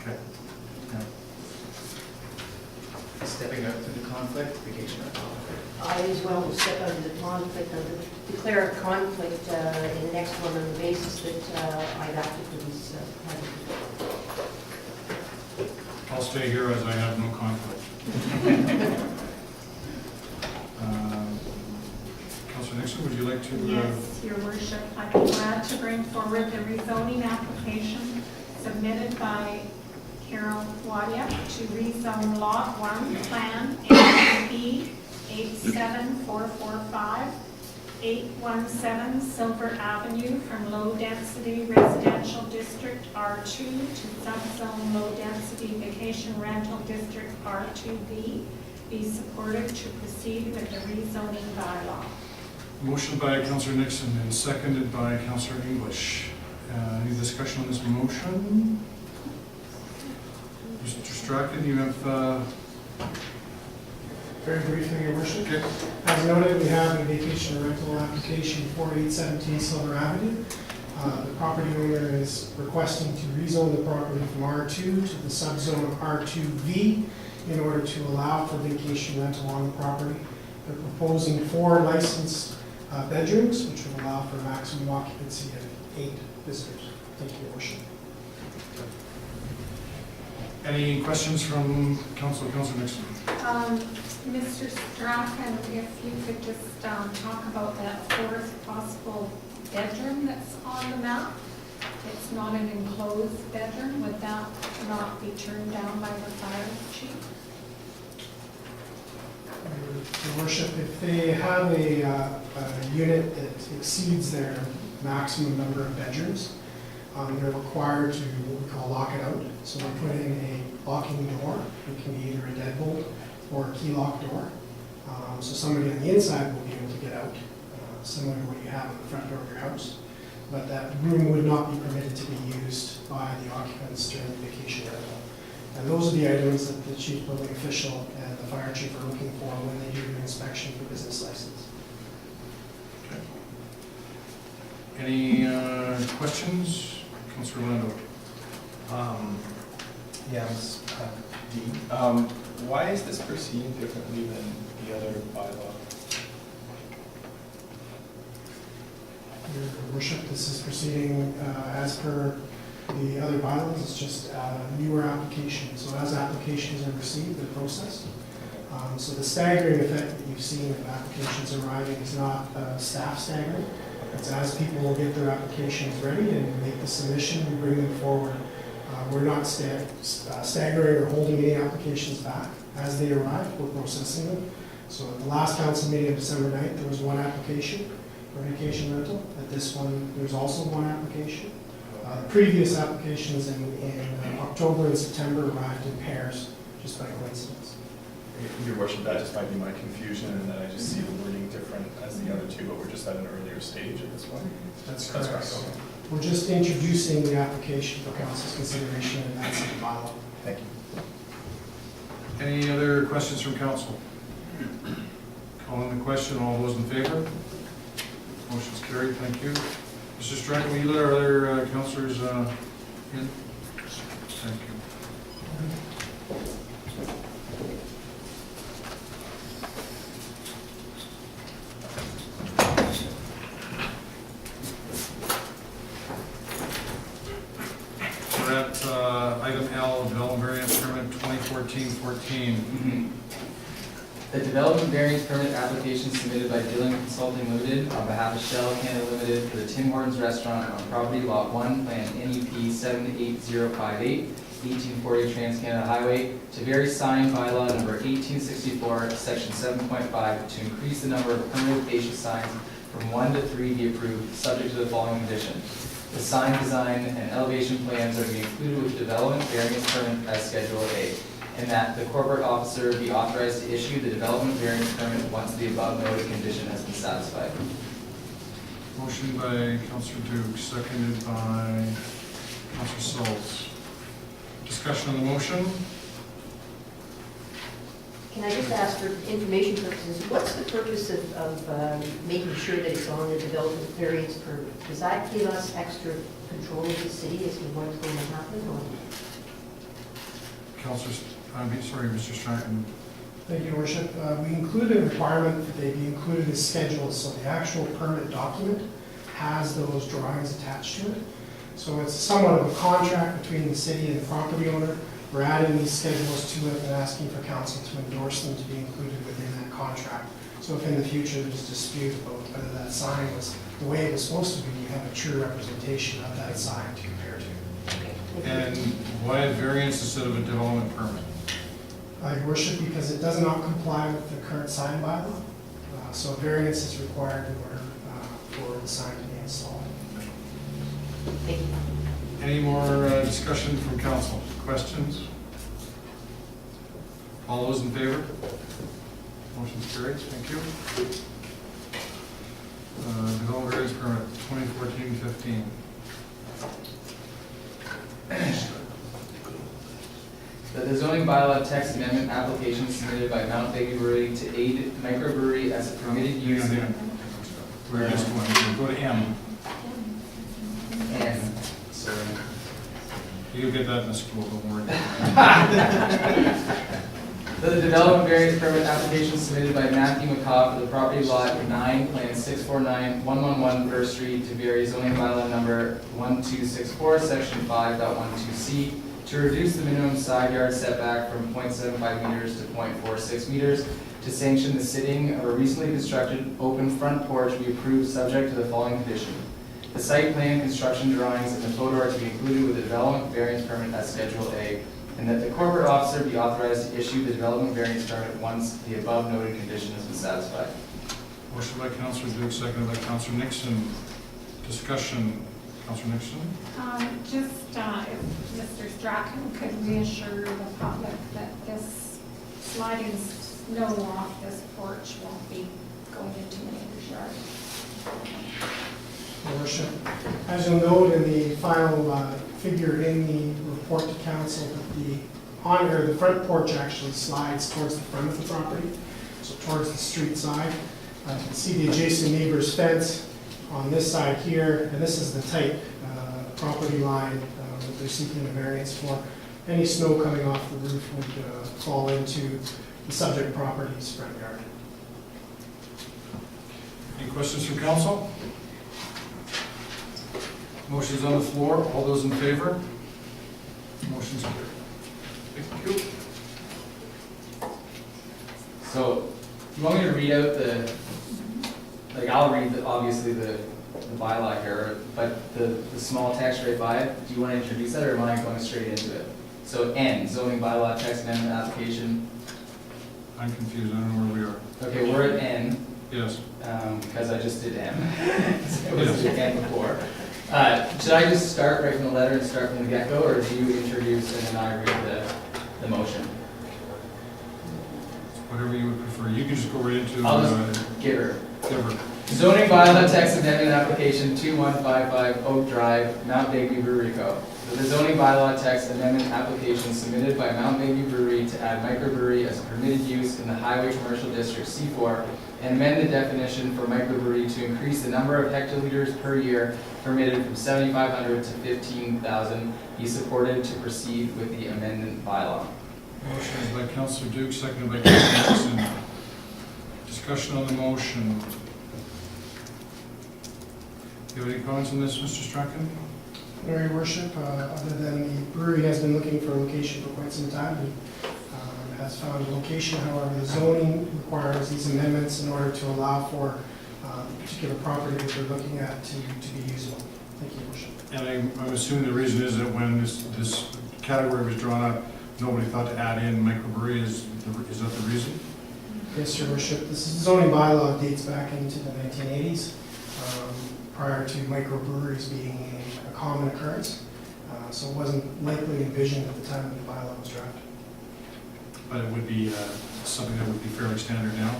Okay. Stepping out to the conflict, vacation rental. I as well will step out of the conflict, declare a conflict in the next one on the basis that I've acted for these projects. I'll stay here as I have no conflict. Councillor Nixon, would you like to? Yes, your worship, I'd be glad to bring forward the rezoning application submitted by Carol Wadia to rezone Lot 1, Plan APB 87445, 817 Silver Avenue from low-density residential district R2 to subzone low-density vacation rental district R2B, be supported to proceed with the rezoning bylaw. Motion by Councillor Nixon and seconded by Councillor English. Any discussion on this motion? Mr. Strachan, you have... Very briefly, Your Worship. Okay. As noted, we have a vacation rental application for 817 Silver Avenue. The property owner is requesting to rezone the property from R2 to the subzone R2V in order to allow for vacation rental on the property. They're proposing 4 licensed bedrooms, which would allow for a maximum occupancy of 8 visitors. Thank you, Your Worship. Any questions from Councillor Nixon? Mr. Strachan, if you could just talk about that 4th possible bedroom that's on the map. It's not an enclosed bedroom. Would that not be turned down by the fire chief? Your Worship, if they have a unit that exceeds their maximum number of bedrooms, they're required to what we call lock it out. So they put in a locking door. It can be either a deadbolt or a key lock door. So somebody on the inside will be able to get out, similar to what you have in the front door of your house. But that room would not be permitted to be used by the occupants during the vacation rental. And those are the items that the chief building official and the fire chief are looking for when they do the inspection for business license. Okay. Any questions? Councillor Lando. Yes, D. Why is this proceeding differently than the other bylaw? Your Worship, this is proceeding as per the other bylaws. It's just a newer application. So as applications are received, they're processed. So the staggering effect that you've seen of applications arriving is not staff staggering. It's as people get their applications ready and make the submission, we bring them forward. We're not staggering or holding any applications back. As they arrive, we're processing them. So at the last council meeting of December 9th, there was 1 application for vacation rental. At this one, there's also 1 application. Previous applications in October and September arrived in pairs, just by coincidence. Your Worship, that just might be my confusion, and that I just see the wording different as the other 2, but we're just at an earlier stage at this point. That's That's correct. right, okay. We're just introducing the application for council's consideration, and that's in the bylaw. Thank you. Any other questions from council? Calling the question, all those in favor? Motion's carried, thank you. Mr. Strachan, will you let our other councillors in? Thank you. We're at item L, development variance permit 2014-14. The development variance permit application submitted by Dillon Consulting Limited on behalf of Shell Canada Limited for the Tim Hortons Restaurant on property lot 1, plan NEP 78058, 1840 Trans-Canada Highway, to vary sign bylaw number 1864, section 7.5, to increase the number of permitted fascia signs from 1 to 3 be approved, subject to the following condition. The sign design and elevation plans are to be included with the development variance permit as Schedule A, and that the corporate officer be authorized to issue the development variance permit once the above noted condition has been satisfied. Motion by Councillor Duke, seconded by Councillor Schultz. Discussion on the motion? Can I just ask for information purposes, what's the purpose of making sure that it's on the development variance permit? Does that give us extra control of the city as to what's going to happen, or? Councillor, sorry, Mr. Stratton. Thank you, Your Worship. We included a requirement that they be included as schedules, so the actual permit document has those drawings attached to it. So it's somewhat of a contract between the city and the property owner. We're adding these schedules to it and asking for council to endorse them to be included within that contract. So if in the future there's dispute about whether that sign was the way it was supposed to be, you have a true representation of that sign to compare to. And why a variance instead of a development permit? Your Worship, because it does not comply with the current sign bylaw. So a variance is required in order for the sign to be installed. Thank you. Any more discussion from council? Questions? All those in favor? Motion's carried. Thank you. Development variance permit 2014-15. That the zoning bylaw text amendment application submitted by Mount Baby Brewery to aid microbrewery as a permitted use in We're just going to go to M. N. Sorry. You'll get that in the school, don't worry. That the development variance permit application submitted by Matthew McCaw for the property lot 9, plan 649-111 First Street to vary zoning bylaw number 1264, section 5.12C, to reduce the minimum side yard setback from 0.75 meters to 0.46 meters, to sanction the sitting of a recently constructed open front porch be approved subject to the following condition. The site plan, construction drawings, and the photo are to be included with the development variance permit as Schedule A, and that the corporate officer be authorized to issue the development variance permit once the above noted condition has been satisfied. Motion by Councillor Duke, seconded by Councillor Nixon. Discussion. Councillor Nixon? Just if Mr. Strachan could reassure the public that this sliding snow off this porch won't be going into the neighbor's yard. Your Worship, as you'll note in the final figure in the report to council, that the front porch actually slides towards the front of the property, so towards the street side. You can see the adjacent neighbor's fence on this side here, and this is the tight property line that they're seeking a variance for. Any snow coming off the roof would fall into the subject property's front yard. Any questions from council? Motion's on the floor. All those in favor? Motion's carried. Thank you. So, you want me to read out I'll read obviously the bylaw here, but the small text right by it, do you want to introduce that, or am I going straight into it? So N, zoning bylaw text amendment application. I'm confused. I don't know where we are. Okay, we're at N, Yes. because I just did M. So it was N before. Should I just start right from the letter and start from the get-go, or do you introduce and then I read the motion? Whatever you would prefer. You can just go right into I'll just give her. give her. Zoning bylaw text amendment application 2155 Oak Drive, Mount Baby Brewery Co. The zoning bylaw text amendment application submitted by Mount Baby Brewery to add microbrewery as a permitted use in the Highway Commercial District C4 and amend the definition for microbrewery to increase the number of hectoliters per year permitted from 7,500 to 15,000 be supported to proceed with the amendment bylaw. Motion is by Councillor Duke, seconded by Councillor Nixon. Discussion on the motion. Do you have any comments on this, Mr. Strachan? No, Your Worship, other than the brewery has been looking for a location for quite some time, and has found a location. However, the zoning requires these amendments in order to allow for the particular property that they're looking at to be usable. Thank you, Your Worship. And I'm assuming the reason is that when this category was drawn up, nobody thought to add in microbrewery. Is that the reason? Yes, Your Worship. This zoning bylaw dates back into the 1980s, prior to microbreweries being a common occurrence. So it wasn't likely envisioned at the time that the bylaw was drafted. but it would be something that would be fairly standard now.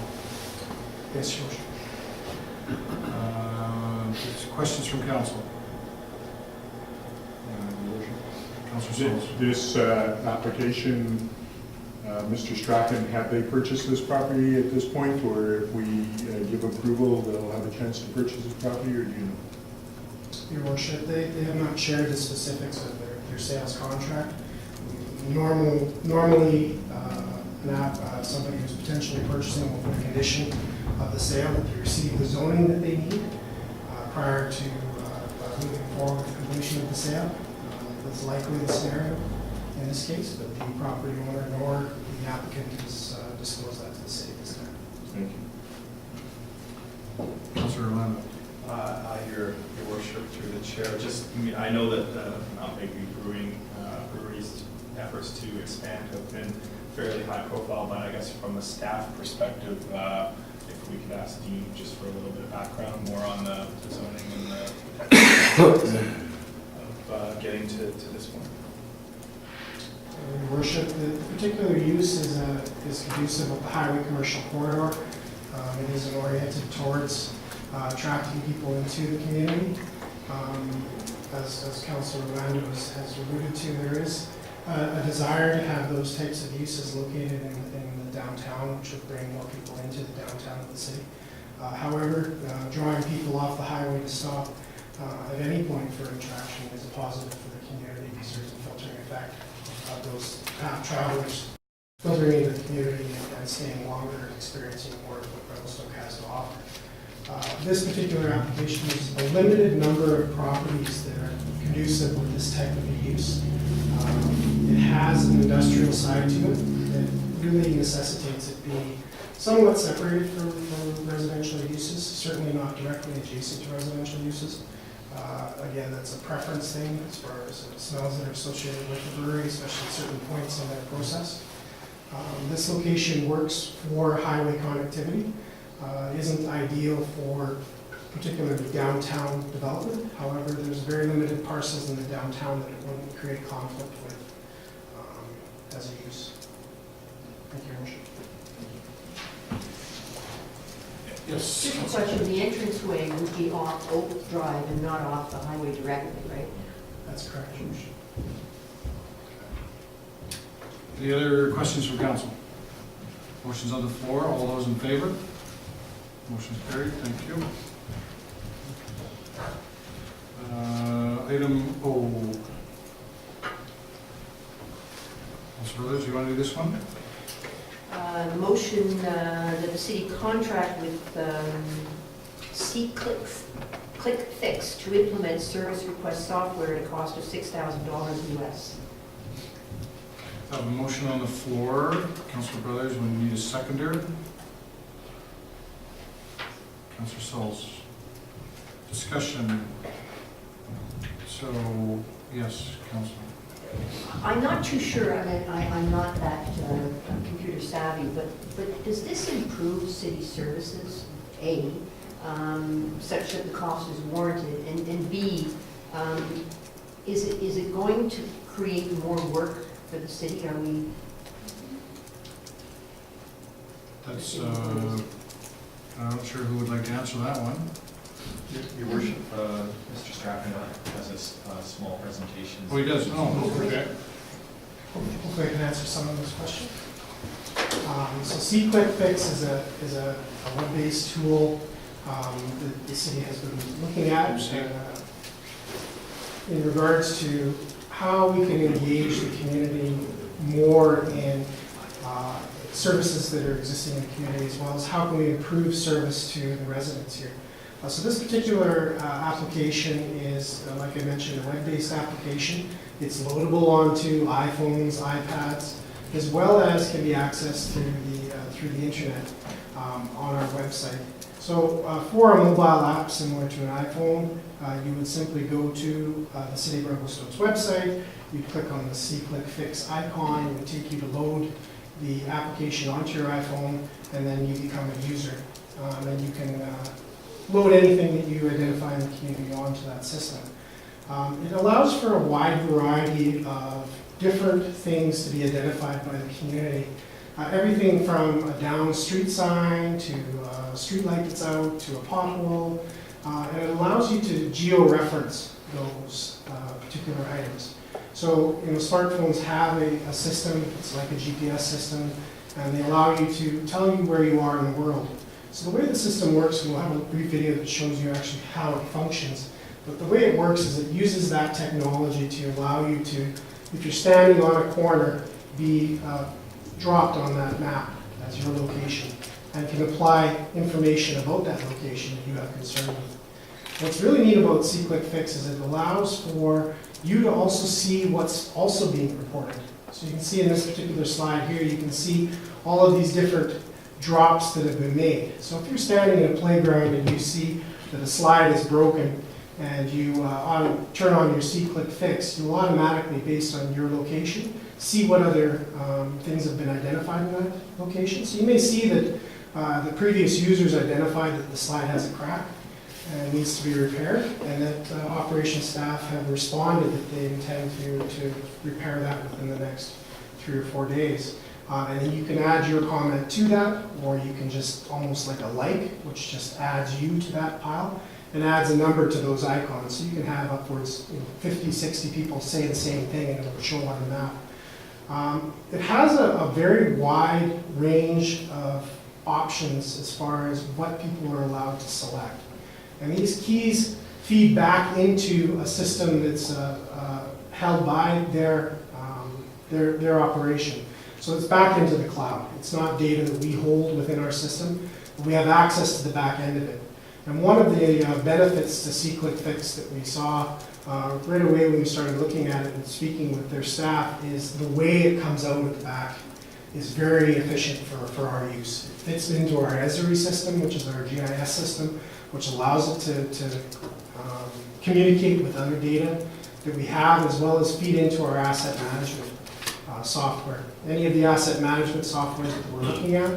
Yes, Your Worship. Questions from council? Councilor Souls. This application, Mr. Strachan, have they purchased this property at this point, or if we give approval, they'll have a chance to purchase this property, or do you know? Your Worship, they have not shared the specifics of their sales contract. Normally, somebody who's potentially purchasing will put a condition of the sale that they receive the zoning that they need prior to moving forward with completion of the sale. That's likely the scenario in this case, but the property owner nor the applicant has disclosed that to the city this time. Thank you. Councilor Orlando. Your worship, through the chair, I know that Mount Bakery Brewery's efforts to expand have been fairly high profile, but I guess from a staff perspective, if we could ask Dean just for a little bit of background, more on the zoning and the technical of getting to this point. Your Worship, the particular use is conducive of the highway commercial corridor. It is oriented towards attracting people into the community. As Councilor Orlando has alluded to, there is a desire to have those types of uses located in the downtown, which would bring more people into the downtown of the city. However, drawing people off the highway to stop at any point for attraction is a positive for the community because there's a filtering effect of those travelers filtering into the community and staying longer and experiencing more of what Revelstoke has to offer. This particular application is a limited number of properties that are conducive with this type of a use. It has an industrial side to it that really necessitates it be somewhat separated from residential uses, certainly not directly adjacent to residential uses. Again, that's a preference thing as far as smells that are associated with the brewery, especially at certain points in their process. This location works for highway connectivity. Isn't ideal for particularly downtown development. However, there's very limited parcels in the downtown that it wouldn't create conflict with as a use. Thank you, Your Worship. Yes. Just a question, the entranceway would be off Oak Drive and not off the highway directly, right? That's correct, Your Worship. Any other questions from council? Motion's on the floor. All those in favor? Motion's carried. Thank you. Item O. Councilor Rose, you want to do this one? Motion that the city contract with Click Fix to implement service request software at a cost of $6,000 US. I have a motion on the floor. Councilor Brothers, we need a seconder. Councilor Souls. Discussion. So, yes, Councilor. I'm not too sure, I'm not that computer savvy, but does this improve city services, A, such that the cost is warranted, and B, is it going to create more work for the city? Are we? That's, I'm not sure who would like to answer that one. Your Worship, Mr. Strachan has a small presentation. Oh, he does? Oh, okay. Hopefully I can answer some of those questions. So C-Click Fix is a web-based tool that the city has been looking at in regards to how we can engage the community more in services that are existing in the community, as well as how can we improve service to the residents here. So this particular application is, like I mentioned, a web-based application. It's loadable onto iPhones, iPads, as well as can be accessed through the internet on our website. So for a mobile app similar to an iPhone, you would simply go to the City of Revelstoke's website, you click on the C-Click Fix icon, it would take you to load the application onto your iPhone, and then you become a user. And you can load anything that you identify in the community onto that system. It allows for a wide variety of different things to be identified by the community. everything from a down street sign to a street light that's out to a pothole, and it allows you to geo-reference those particular items. So, smartphones have a system, it's like a GPS system, and they allow you to tell you where you are in the world. So the way the system works, and we'll have a brief video that shows you actually how it functions, but the way it works is it uses that technology to allow you to, if you're standing on a corner, be dropped on that map as your location, and can apply information about that location that you have concern with. What's really neat about C-Click Fix is it allows for you to also see what's also being reported. So you can see in this particular slide here, you can see all of these different drops that have been made. So if you're standing in a playground and you see that a slide is broken and you turn on your C-Click Fix, you'll automatically, based on your location, see what other things have been identified in that location. So you may see that the previous users identified that the slide has a crack and needs to be repaired, and that operations staff have responded that they intend to repair that within the next 3 or 4 days. And then you can add your comment to that, or you can just almost like a like, which just adds you to that pile and adds a number to those icons. So you can have upwards 50, 60 people say the same thing and it will show on the map. It has a very wide range of options as far as what people are allowed to select. And these keys feed back into a system that's held by their operation. So it's back into the cloud. It's not data that we hold within our system, but we have access to the back end of it. And one of the benefits to C-Click Fix that we saw right away when we started looking at it and speaking with their staff is the way it comes out at the back is very efficient for our use. It fits into our Esri system, which is our GIS system, which allows it to communicate with other data that we have, as well as feed into our asset management software. Any of the asset management software that we're looking at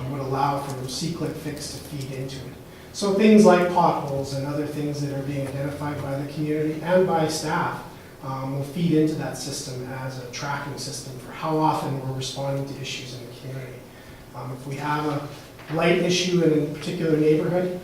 would allow for C-Click Fix to feed into it. So things like potholes and other things that are being identified by the community and by staff will feed into that system as a tracking system for how often we're responding to issues in the community. If we have a light issue in a particular neighborhood,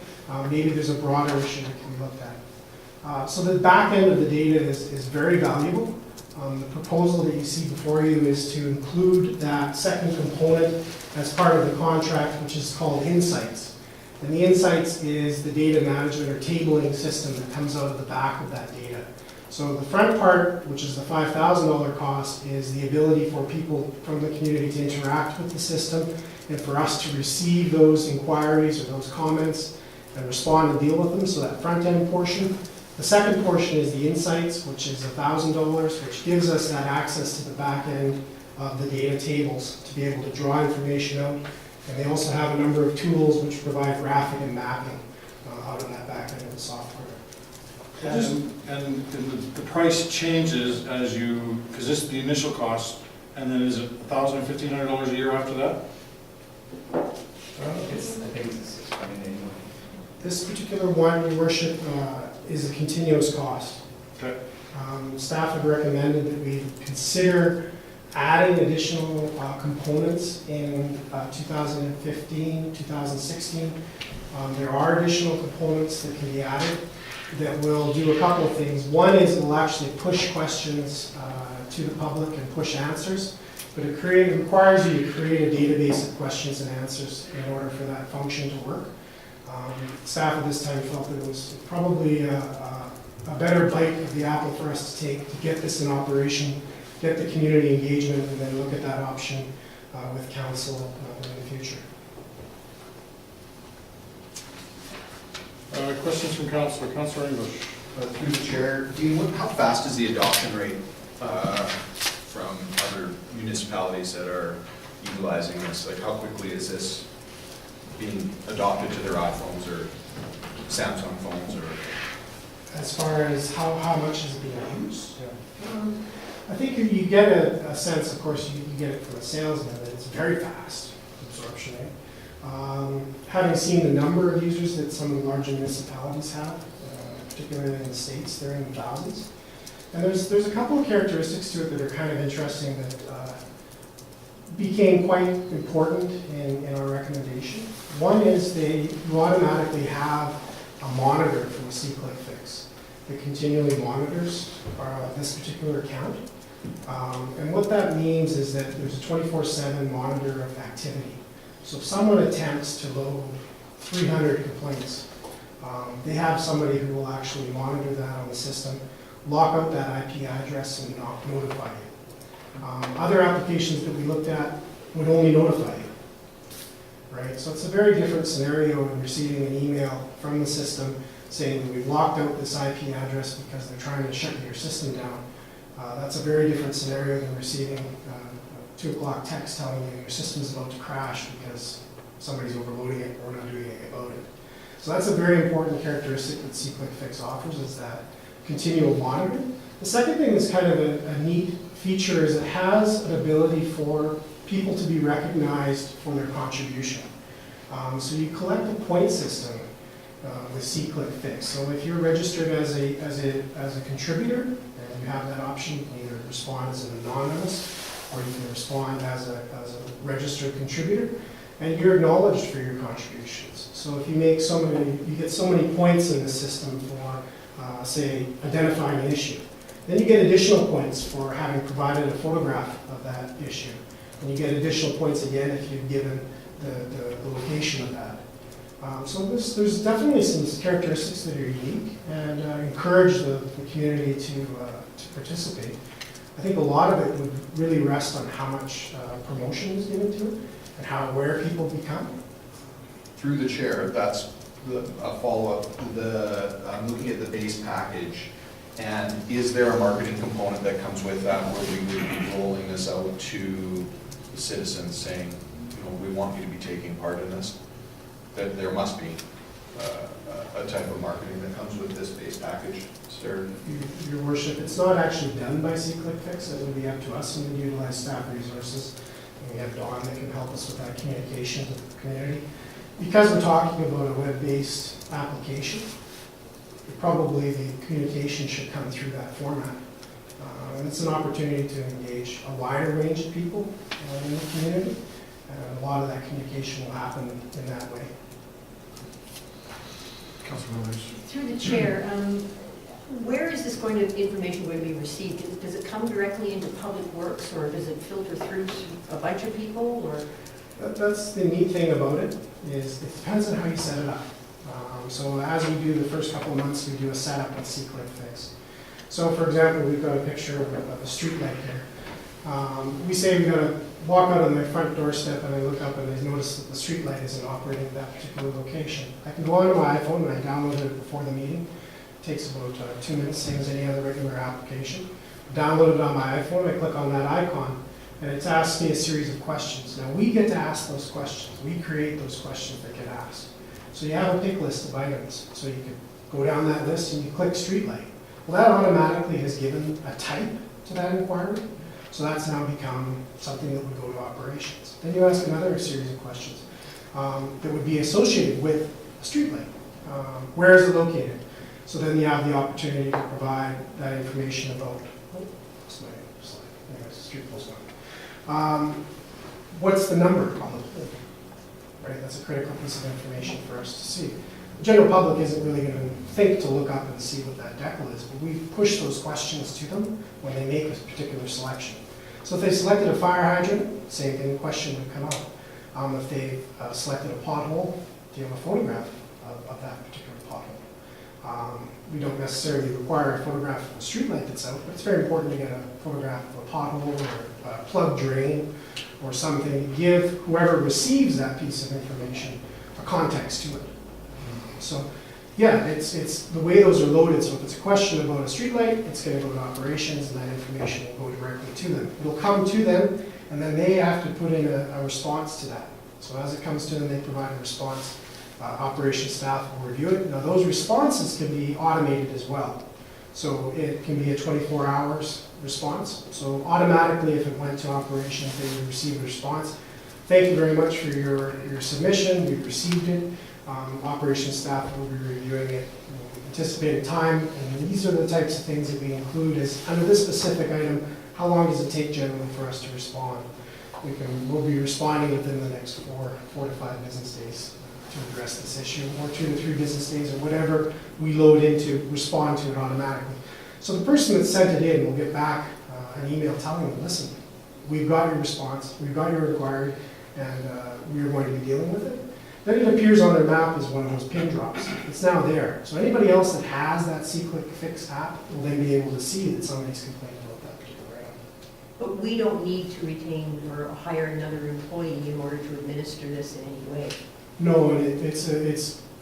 maybe there's a broader issue that can be looked at. So the back end of the data is very valuable. The proposal that you see before you is to include that second component as part of the contract, which is called Insights. And the Insights is the data management or tabling system that comes out of the back of that data. So the front part, which is the $5,000 cost, is the ability for people from the community to interact with the system and for us to receive those inquiries or those comments and respond and deal with them, so that front end portion. The second portion is the Insights, which is $1,000, which gives us that access to the back end of the data tables to be able to draw information out. And they also have a number of tools which provide graphic and mapping out of that back end of the software. And the price changes as you, because this is the initial cost, and then is it $1,000 and $1,500 a year after that? I think it's $620 anyway. This particular one, Your Worship, is a continuous cost. Okay. Staff have recommended that we consider adding additional components in 2015, 2016. There are additional components that can be added that will do a couple of things. One is it will actually push questions to the public and push answers, but it requires you to create a database of questions and answers in order for that function to work. Staff at this time felt that it was probably a better bite of the apple for us to take to get this in operation, get the community engagement, and then look at that option with council in the future. Questions from Councillor. Councillor English. Through the chair, Dean, how fast is the adoption rate from other municipalities that are utilizing this? Like, how quickly is this being adopted to their iPhones or Samsung phones? Or As far as how much is being used, I think you get a sense, of course, you get it from a salesman, that it's very fast absorption rate. Having seen the number of users that some of the larger municipalities have, particularly in the States, they're in the thousands. And there's a couple of characteristics to it that are kind of interesting, that became quite important in our recommendation. One is you automatically have a monitor from the C-click fix that continually monitors this particular account. And what that means is that there's a 24/7 monitor of activity. So if someone attempts to load 300 complaints, they have somebody who will actually monitor that on the system, lock out that IP address, and notify you. Other applications that we looked at would only notify you. Right? So it's a very different scenario when receiving an email from the system saying that we've locked out this IP address because they're trying to shut your system down. That's a very different scenario than receiving a 2 o'clock text telling you your system's about to crash because somebody's overloading it or not doing anything about it. So that's a very important characteristic that C-click fix offers, is that continual monitoring. The second thing that's kind of a neat feature is it has an ability for people to be recognized for their contribution. So you collect a point system with C-click fix. So if you're registered as a contributor, and you have that option, you can either respond as an anonymous, or you can respond as a registered contributor, and you're acknowledged for your contributions. So if you make you get so many points in the system for, say, identifying an issue, then you get additional points for having provided a photograph of that issue. And you get additional points again if you've given the location of that. So there's definitely some characteristics that are unique, and encourage the community to participate. I think a lot of it would really rest on how much promotion is given to it and how aware people become. Through the chair, that's a follow-up. I'm looking at the base package, and is there a marketing component that comes with that where we would be rolling this out to the citizens saying, we want you to be taking part in this? That there must be a type of marketing that comes with this base package. Sir? Your worship, it's not actually done by C-click fix. It would be up to us, and we utilize staff resources. And we have Dawn that can help us with that communication with the community. Because we're talking about a web-based application, probably the communication should come through that format. And it's an opportunity to engage a wider range of people in the community. And a lot of that communication will happen in that way. Councilor Williams. Through the chair, where is this information going to be received? Does it come directly into Public Works, or does it filter through a bunch of people, or? That's the neat thing about it, is it depends on how you set it up. So as we do the first couple of months, we do a setup with C-click fix. So for example, we've got a picture of a street light here. We say we're going to walk out on my front doorstep and I look up and I notice that the street light isn't operating at that particular location. I can go onto my iPhone and I download it before the meeting. It takes about 2 minutes, same as any other regular application. Download it on my iPhone, I click on that icon, and it's asked me a series of questions. Now we get to ask those questions. We create those questions that get asked. So you have a pick list of items. So you can go down that list and you click streetlight. Well, that automatically has given a type to that inquiry. So that's now become something that would go to operations. Then you ask another series of questions that would be associated with a streetlight. Where is it located? So then you have the opportunity to provide that information about, that's my slide, anyways, street post number. What's the number on the pole? Right, that's a critical piece of information for us to see. The general public isn't really going to think to look up and see what that decal is, but we push those questions to them when they make a particular selection. So if they selected a fire hydrant, same thing, the question would come up. If they've selected a pothole, do you have a photograph of that particular pothole? We don't necessarily require a photograph of a streetlight that's out, but it's very important to get a photograph of a pothole or a plugged drain or something to give whoever receives that piece of information a context to it. So yeah, it's the way those are loaded. So if it's a question about a streetlight, it's going to go to operations, and that information will go directly to them. It'll come to them, and then they have to put in a response to that. So as it comes to them, they provide a response. Operations staff will review it. Now those responses can be automated as well. So it can be a 24 hours response. So automatically, if it went to operations, they would receive a response. Thank you very much for your submission. We've received it. Operations staff will be reviewing it, anticipated time, and these are the types of things that we include as under this specific item. How long does it take generally for us to respond? we'll be responding within the next 4 to 5 business days to address this issue, or 2 to 3 business days, or whatever we load in to respond to it automatically. So the person that sent it in will get back an email telling them, listen, we've got your response, we've got your inquiry, and we are going to be dealing with it. Then it appears on their map as one of those pin drops. It's now there. So anybody else that has that C-Click Fix app will then be able to see that somebody's complaining about that particular item. But we don't need to retain or hire another employee in order to administer this in any way. No, and it's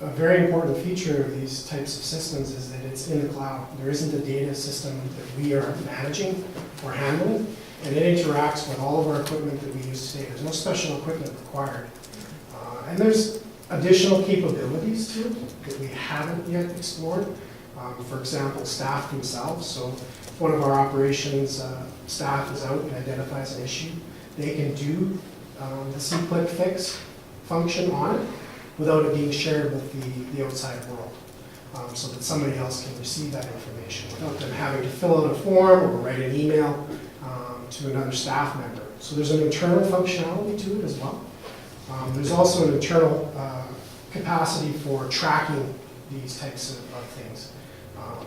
a very important feature of these types of systems is that it's in the cloud. There isn't a data system that we are managing or handling, and it interacts with all of our equipment that we use today. There's no special equipment required. And there's additional capabilities to it that we haven't yet explored. For example, staff themselves. So if one of our operations staff is out and identifies an issue, they can do the C-Click Fix function on it without it being shared with the outside world. So that somebody else can receive that information without them having to fill out a form or write an email to another staff member. So there's an internal functionality to it as well. There's also an internal capacity for tracking these types of things.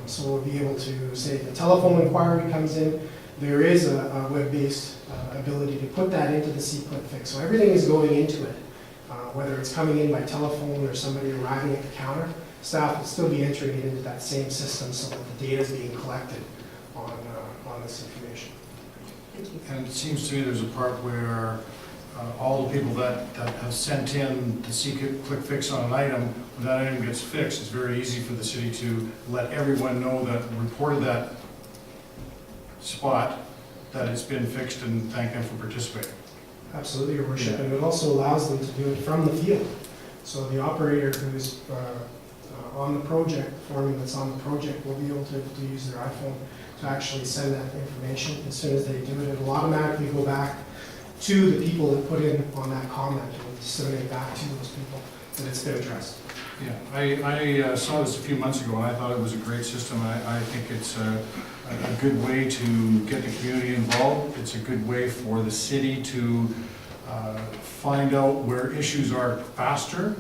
So we'll be able to say if a telephone inquiry comes in, there is a web-based ability to put that into the C-Click Fix. So everything is going into it. Whether it's coming in by telephone or somebody arriving at the counter, staff will still be entering it into that same system so that the data is being collected on this information. Thank you. And it seems to me there's a part where all the people that have sent in the C-Click Fix on an item, when that item gets fixed, it's very easy for the city to let everyone know that reported that spot, that it's been fixed, and thank them for participating. Absolutely, Your Worship, and it also allows them to do it from the field. So the operator who's on the project, the foreman that's on the project, will be able to use their iPhone to actually send that information. As soon as they do it, it'll automatically go back to the people that put in on that comment, and disseminate back to those people that it's been addressed. Yeah, I saw this a few months ago, and I thought it was a great system. I think it's a good way to get the community involved. It's a good way for the city to find out where issues are faster,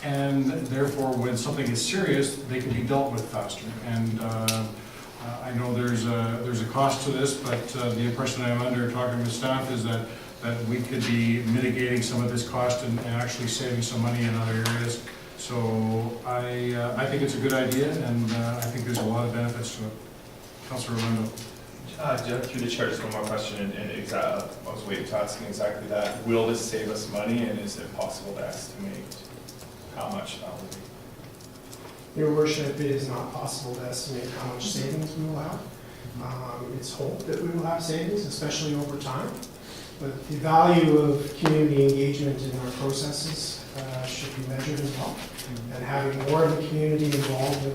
and therefore when something is serious, they can be dealt with faster. And I know there's a cost to this, but the impression I'm under talking with staff is that we could be mitigating some of this cost and actually saving some money in other areas. So I think it's a good idea, and I think there's a lot of benefits to it. Councilor Orlando. Through the chair, just one more question, and I was waiting to ask exactly that. Will this save us money, and is it possible to estimate how much that will be? Your Worship, it is not possible to estimate how much savings we will have. It's hoped that we will have savings, especially over time. But the value of community engagement in our processes should be measured as well. And having more of the community involved in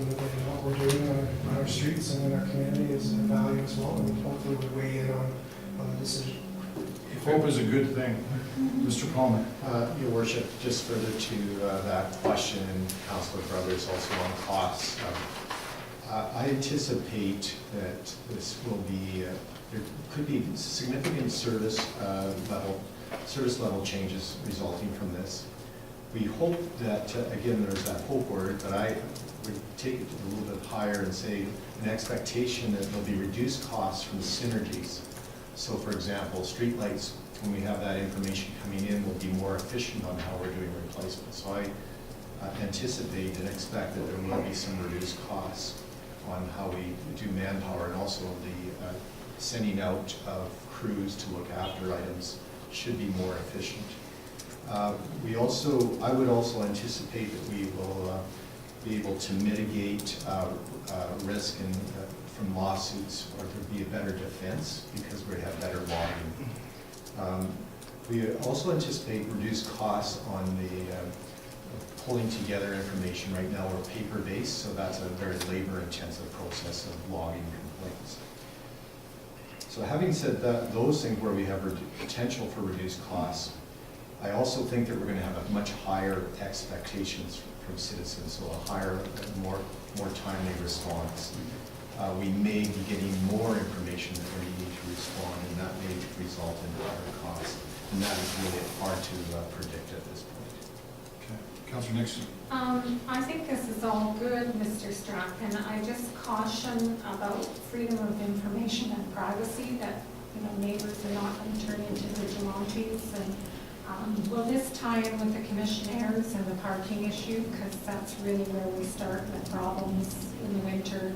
what we're doing on our streets and in our community is a value as well, and hopefully we weigh in on the decision. Hope is a good thing. Mr. Palmer. Your Worship, just further to that question, and Councilor Brothers also on costs, I anticipate that this will be, there could be significant service level changes resulting from this. We hope that, again, there's that hope word, but I would take it a little bit higher and say an expectation that there'll be reduced costs from synergies. So for example, streetlights, when we have that information coming in, will be more efficient on how we're doing replacement. So I anticipate and expect that there will be some reduced costs on how we do manpower, and also the sending out of crews to look after items should be more efficient. I would also anticipate that we will be able to mitigate risk from lawsuits, or there be a better defense because we have better logging. We also anticipate reduced costs on the pulling together information. Right now we're paper-based, so that's a very labor-intensive process of logging complaints. So having said that, those things where we have potential for reduced costs, I also think that we're going to have a much higher expectations from citizens, so a higher, more timely response. We may be getting more information that we need to respond, and that may result in higher costs. and that has made it hard to predict at this point. Okay. Councillor Nixon. I think this is all good, Mr. Strachan. I just caution about freedom of information and privacy, that, neighbors are not going to turn into vigilantes. And will this tie in with the commissioners and the parking issue? Because that's really where we start with problems in the winter,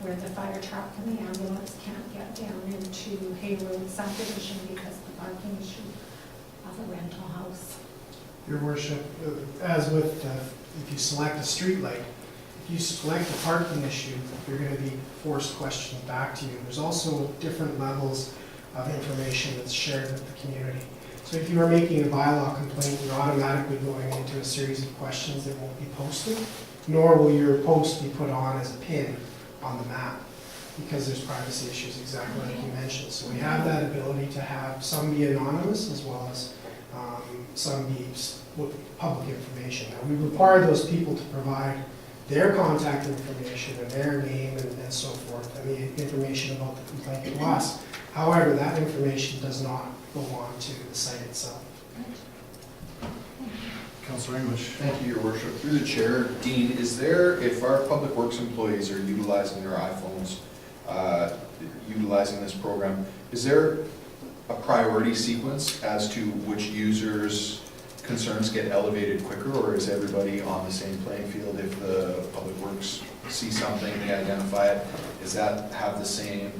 where the fire truck and the ambulance can't get down into Hay Road subdivision because of the parking issue of a rental house. Your worship, as with, if you select a street light, if you select a parking issue, you're going to be forced questions back to you. There's also different levels of information that's shared with the community. So if you are making a bylaw complaint, you're automatically going into a series of questions that won't be posted, nor will your post be put on as a pin on the map, because there's privacy issues, exactly like you mentioned. So we have that ability to have some be anonymous as well as some be public information. Now, we require those people to provide their contact information and their name and so forth, and the information about the complaint to us. However, that information does not go on to the site itself. Councillor English. Thank you, Your Worship. Through the chair, Dean, is there, if our public works employees are utilizing their iPhones, utilizing this program, is there a priority sequence as to which users' concerns get elevated quicker, or is everybody on the same playing field? If the public works see something, they identify it, does that have the same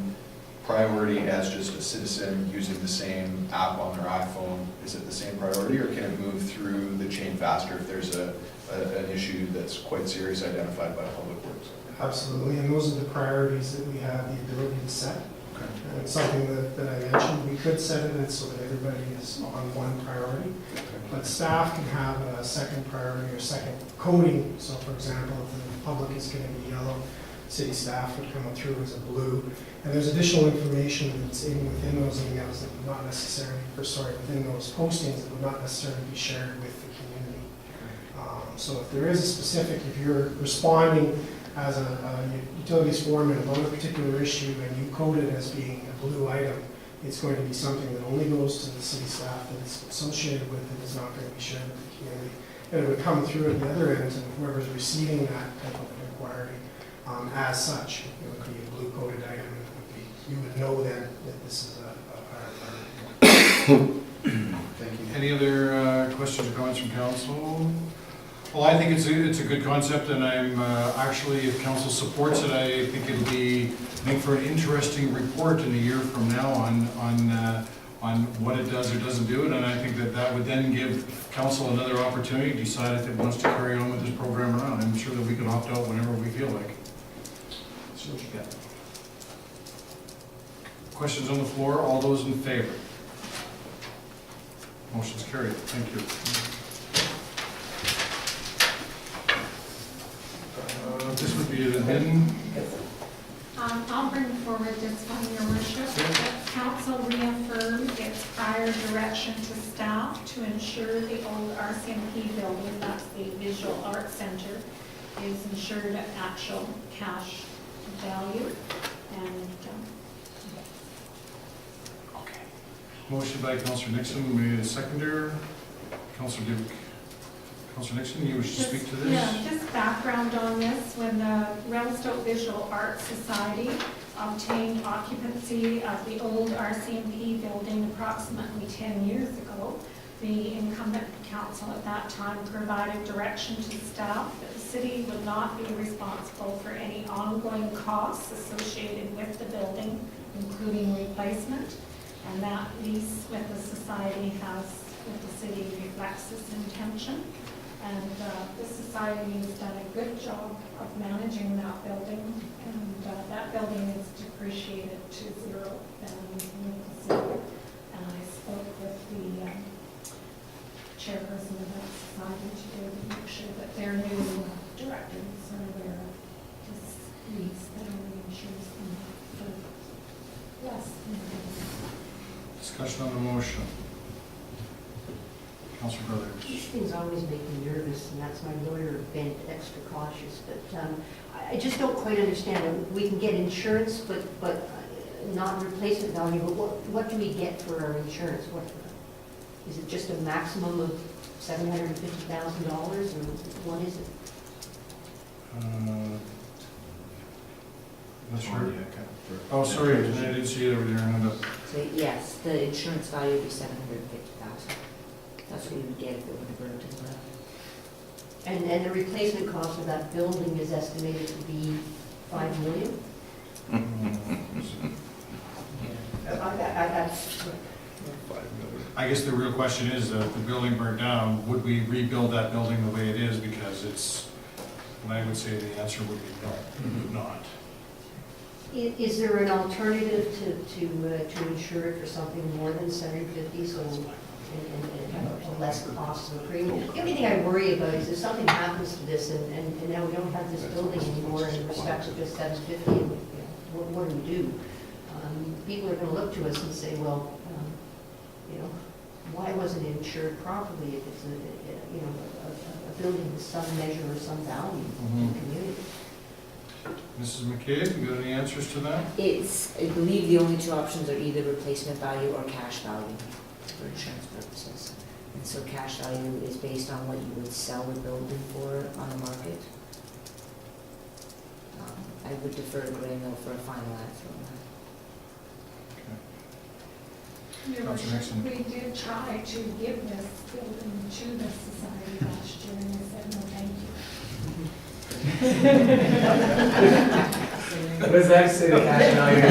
priority as just a citizen using the same app on their iPhone? Is it the same priority, or can it move through the chain faster if there's an issue that's quite serious identified by public works? Absolutely, and those are the priorities that we have the ability to set. Okay. And it's something that I mentioned, we could set it so that everybody is on one priority, but staff can have a second priority or second coding. So for example, if the public is going to be yellow, city staff would come through as a blue. And there's additional information that's within those emails that would not necessarily, within those postings that would not necessarily be shared with the community. So if there is a specific, if you're responding as a utilities foreman about a particular issue and you code it as being a blue item, it's going to be something that only goes to the city staff that is associated with it, is not going to be shared with the community. And it would come through at the other end, and whoever's receiving that type of inquiry, as such, it would be a blue coded item. You would know then that this is a Thank you. Any other questions or comments from council? Well, I think it's a good concept, and I'm actually, if council supports it, I think it'll make for an interesting report in a year from now on what it does or doesn't do it, and I think that would then give council another opportunity to decide if it wants to carry on with this program or not. I'm sure that we can opt out whenever we feel like. So, yeah. Questions on the floor? All those in favor? Motion's carried. Thank you. This would be an admin. I'll bring forward this one, Your Worship. That council reaffirmed its prior direction to staff to ensure the old RCMP building, that's the Visual Arts Center, is insured at actual cash value. And Okay. Motion by Councillor Nixon, made a seconder. Councillor Duke. Councillor Nixon, you wish to speak to this? Yeah, just background on this. When the Revelstoke Visual Arts Society obtained occupancy of the old RCMP building approximately 10 years ago, the incumbent council at that time provided direction to staff that the city would not be responsible for any ongoing costs associated with the building, including replacement. And that lease with the society with the city reflects this intention. And the society has done a good job of managing that building, and that building is depreciated to zero value in the city. And I spoke with the chairperson of that society today to make sure that their new directors are aware of this lease that only insures them for less than Discussion on the motion. Councillor Brothers. These things always make me nervous, and that's my lawyer bent extra cautious, but I just don't quite understand. We can get insurance, but not replacement value, but what do we get for our insurance? Is it just a maximum of $750,000, or what is it? Not sure. Oh, sorry, I didn't see it over there. Hand up. So yes, the insurance value would be 750,000. That's what you would get if it were to burn to the ground. And the replacement cost of that building is estimated to be $5 million? I guess the real question is, if the building burnt down, would we rebuild that building the way it is? Because it's, and I would say the answer would be no, we would not. Is there an alternative to insure it for something more than 750, so, and less cost of a premium? The only thing I worry about is if something happens to this, and now we don't have this building anymore in respect to just 750, and, what do we do? People are gonna look to us and say, well, why wasn't it insured properly if it's a building with some measure or some value in the community? Mrs. McCabe, you got any answers to that? It's, I believe the only two options are either replacement value or cash value for insurance purposes. And so cash value is based on what you would sell the building for on the market. I would defer to Graham though for a final answer on that. Your Worship, we did try to give this building to the society last year, and they said, no, thank you. What does that say, the cash value?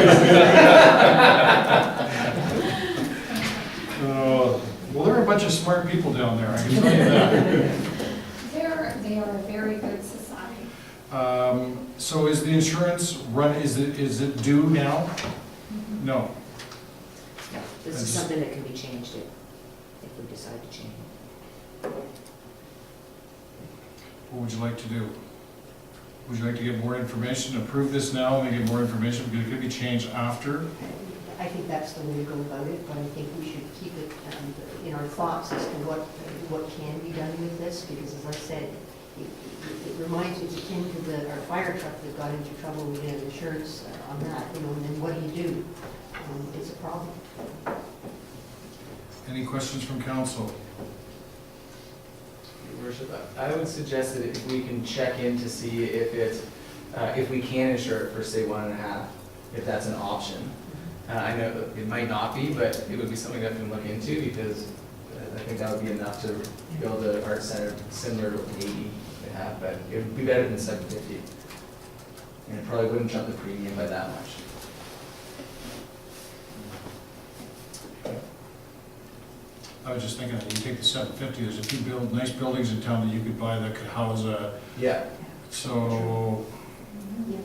Well, there are a bunch of smart people down there, I can tell you that. They are a very good society. So is the insurance run, is it due now? No. No, this is something that can be changed if we decide to change it. What would you like to do? Would you like to get more information, approve this now, and then get more information, because it could be changed after? I think that's the way to go about it, but I think we should keep it in our thoughts as to what can be done with this, because as I said, it reminds me, it's akin to our fire truck that got into trouble, we had insurance on that, and then what do you do? It's a problem. Any questions from council? Your Worship, I would suggest that if we can check in to see if we can insure it for, say, 1.5, if that's an option. I know that it might not be, but it would be something that we can look into, because I think that would be enough to build an art center similar to what the 80 they have, but it would be better than 750. And it probably wouldn't jump the premium by that much. I was just thinking, that you take the 750, there's a few nice buildings in town that you could buy that could house a, Yeah. so, you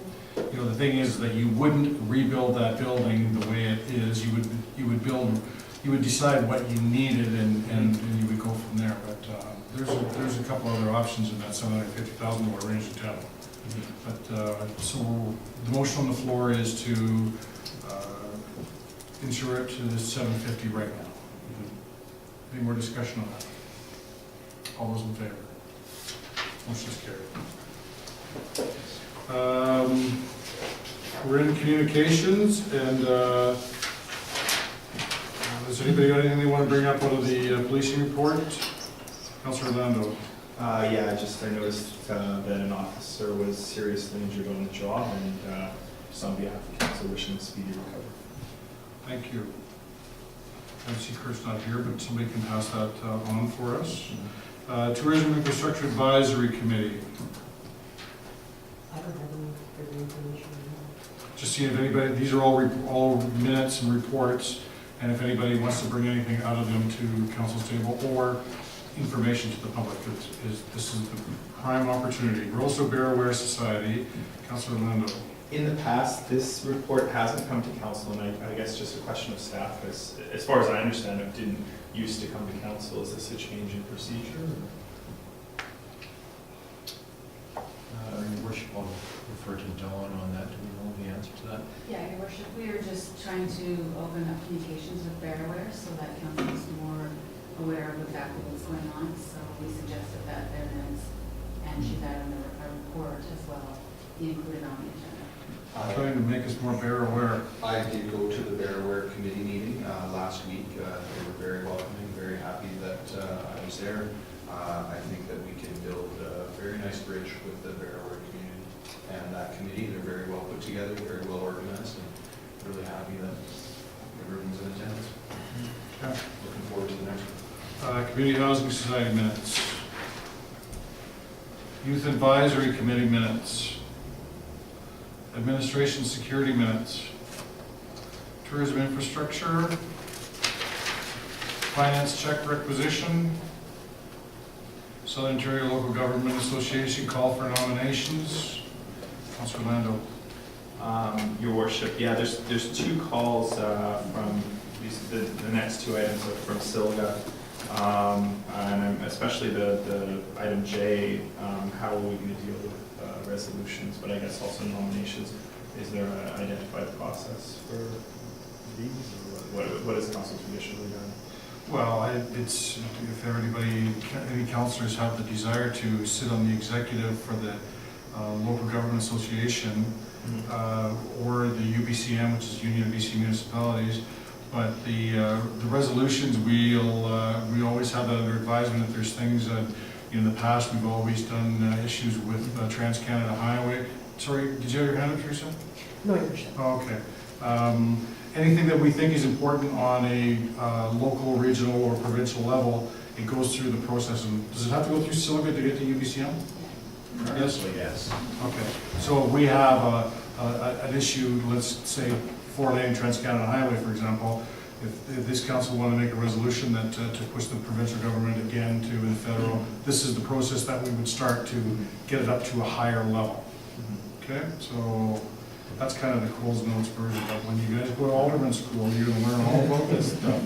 know, the thing is that you wouldn't rebuild that building the way it is, you would decide what you needed and you would go from there, but there's a couple other options in that $750,000 range in town. But, so the motion on the floor is to insure it to the 750 right now. Any more discussion on that? All those in favor? Motion's carried. We're in communications, and has anybody got anything they want to bring up out of the policing report? Councilor Orlando. I noticed that an officer was seriously injured on the job, and just on behalf of council, wishing a speedy recovery. Thank you. I see Kurt's not here, but somebody can pass that on for us. Tourism Infrastructure Advisory Committee. I don't have any further information on Just seeing if anybody, these are all minutes and reports, and if anybody wants to bring anything out of them to council's table or information to the public, this is the prime opportunity. We're also Bear Aware Society. Councilor Orlando. In the past, this report hasn't come to council, and I guess just a question of staff, as far as I understand, it didn't used to come to council. Is this a change in procedure? Your Worship, I'll refer to Dawn on that. Do we know the answer to that? Yeah, Your Worship, we are just trying to open up communications with Bear Aware so that council is more aware of exactly what's going on. So we suggested that their minutes, and she's added a report as well, be included on the agenda. Trying to make us more Bear Aware. I did go to the Bear Aware Committee meeting last week. They were very welcoming, very happy partners there. I think that we can build a very nice bridge with the Barrow community. And that committee, they're very well put together, very well organized, and really happy that everyone's in attendance. Okay. Looking forward to the next one. Community Housing Society minutes. Youth Advisory Committee minutes. Administration Security minutes. Tourism Infrastructure. Finance Check Requisition. Southern Ontario Local Government Association call for nominations. Councilor Lando. Your worship, yeah, there's two calls from the next two items are from Silga. And especially the item J, how are we going to deal with resolutions, but I guess also nominations. Is there an identified process for these, or what is council traditionally done? Well, it's, if everybody, any councillors have the desire to sit on the executive for the Local Government Association, or the UBCM, which is Union of BC Municipalities, but the resolutions, we always have that under advisement. If there's things that, in the past, we've always done issues with Trans-Canada Highway. Sorry, did you have your hand up, Teresa? No, Your Worship. Oh, okay. Anything that we think is important on a local, regional, or provincial level, it goes through the process. And does it have to go through Silga to get to UBCM? Yes? Yes. Okay. So if we have an issue, let's say 4-lane Trans-Canada Highway, for example, if this council want to make a resolution that to push the provincial government again to the federal, this is the process that we would start to get it up to a higher level. Okay, so that's kind of the Coles Notes version, but when you guys go to Alderman School, you're going to learn all about this stuff.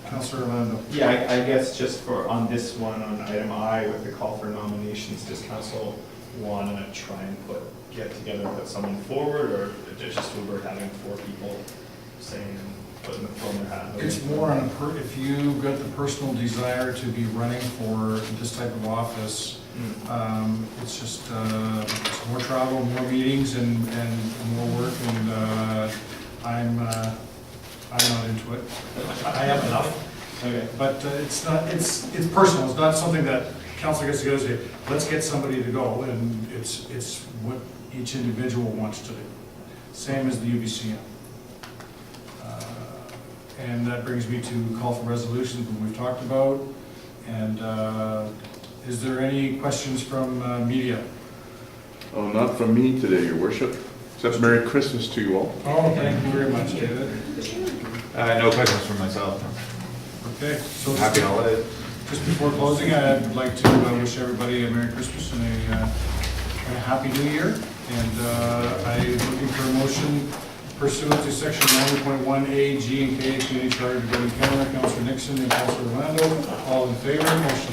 Councilor Orlando. Yeah, I guess just for, on this one, on item I, with the call for nominations, does council want to try and get together and put someone forward, or just over having 4 people saying, putting their hat? It's more on if you've got the personal desire to be running for this type of office, it's just it's more travel, more meetings, and more work, and I'm not into it. I have enough. Okay. But it's not. It's personal. It's not something that council gets together and say, let's get somebody to go, and it's what each individual wants to do. Same as the UBCM. And that brings me to call for resolutions that we've talked about. And is there any questions from media? Oh, not from me today, Your Worship. Except Merry Christmas to you all. Oh, thank you very much, David. No questions for myself. Okay. So Happy holidays. Just before closing, I'd like to wish everybody a Merry Christmas and a Happy New Year. And I'm looking for a motion pursuant to section 90.1A, G, and K, Community Charter of Canada. Councilor Nixon and Councilor Orlando, all in favor, motion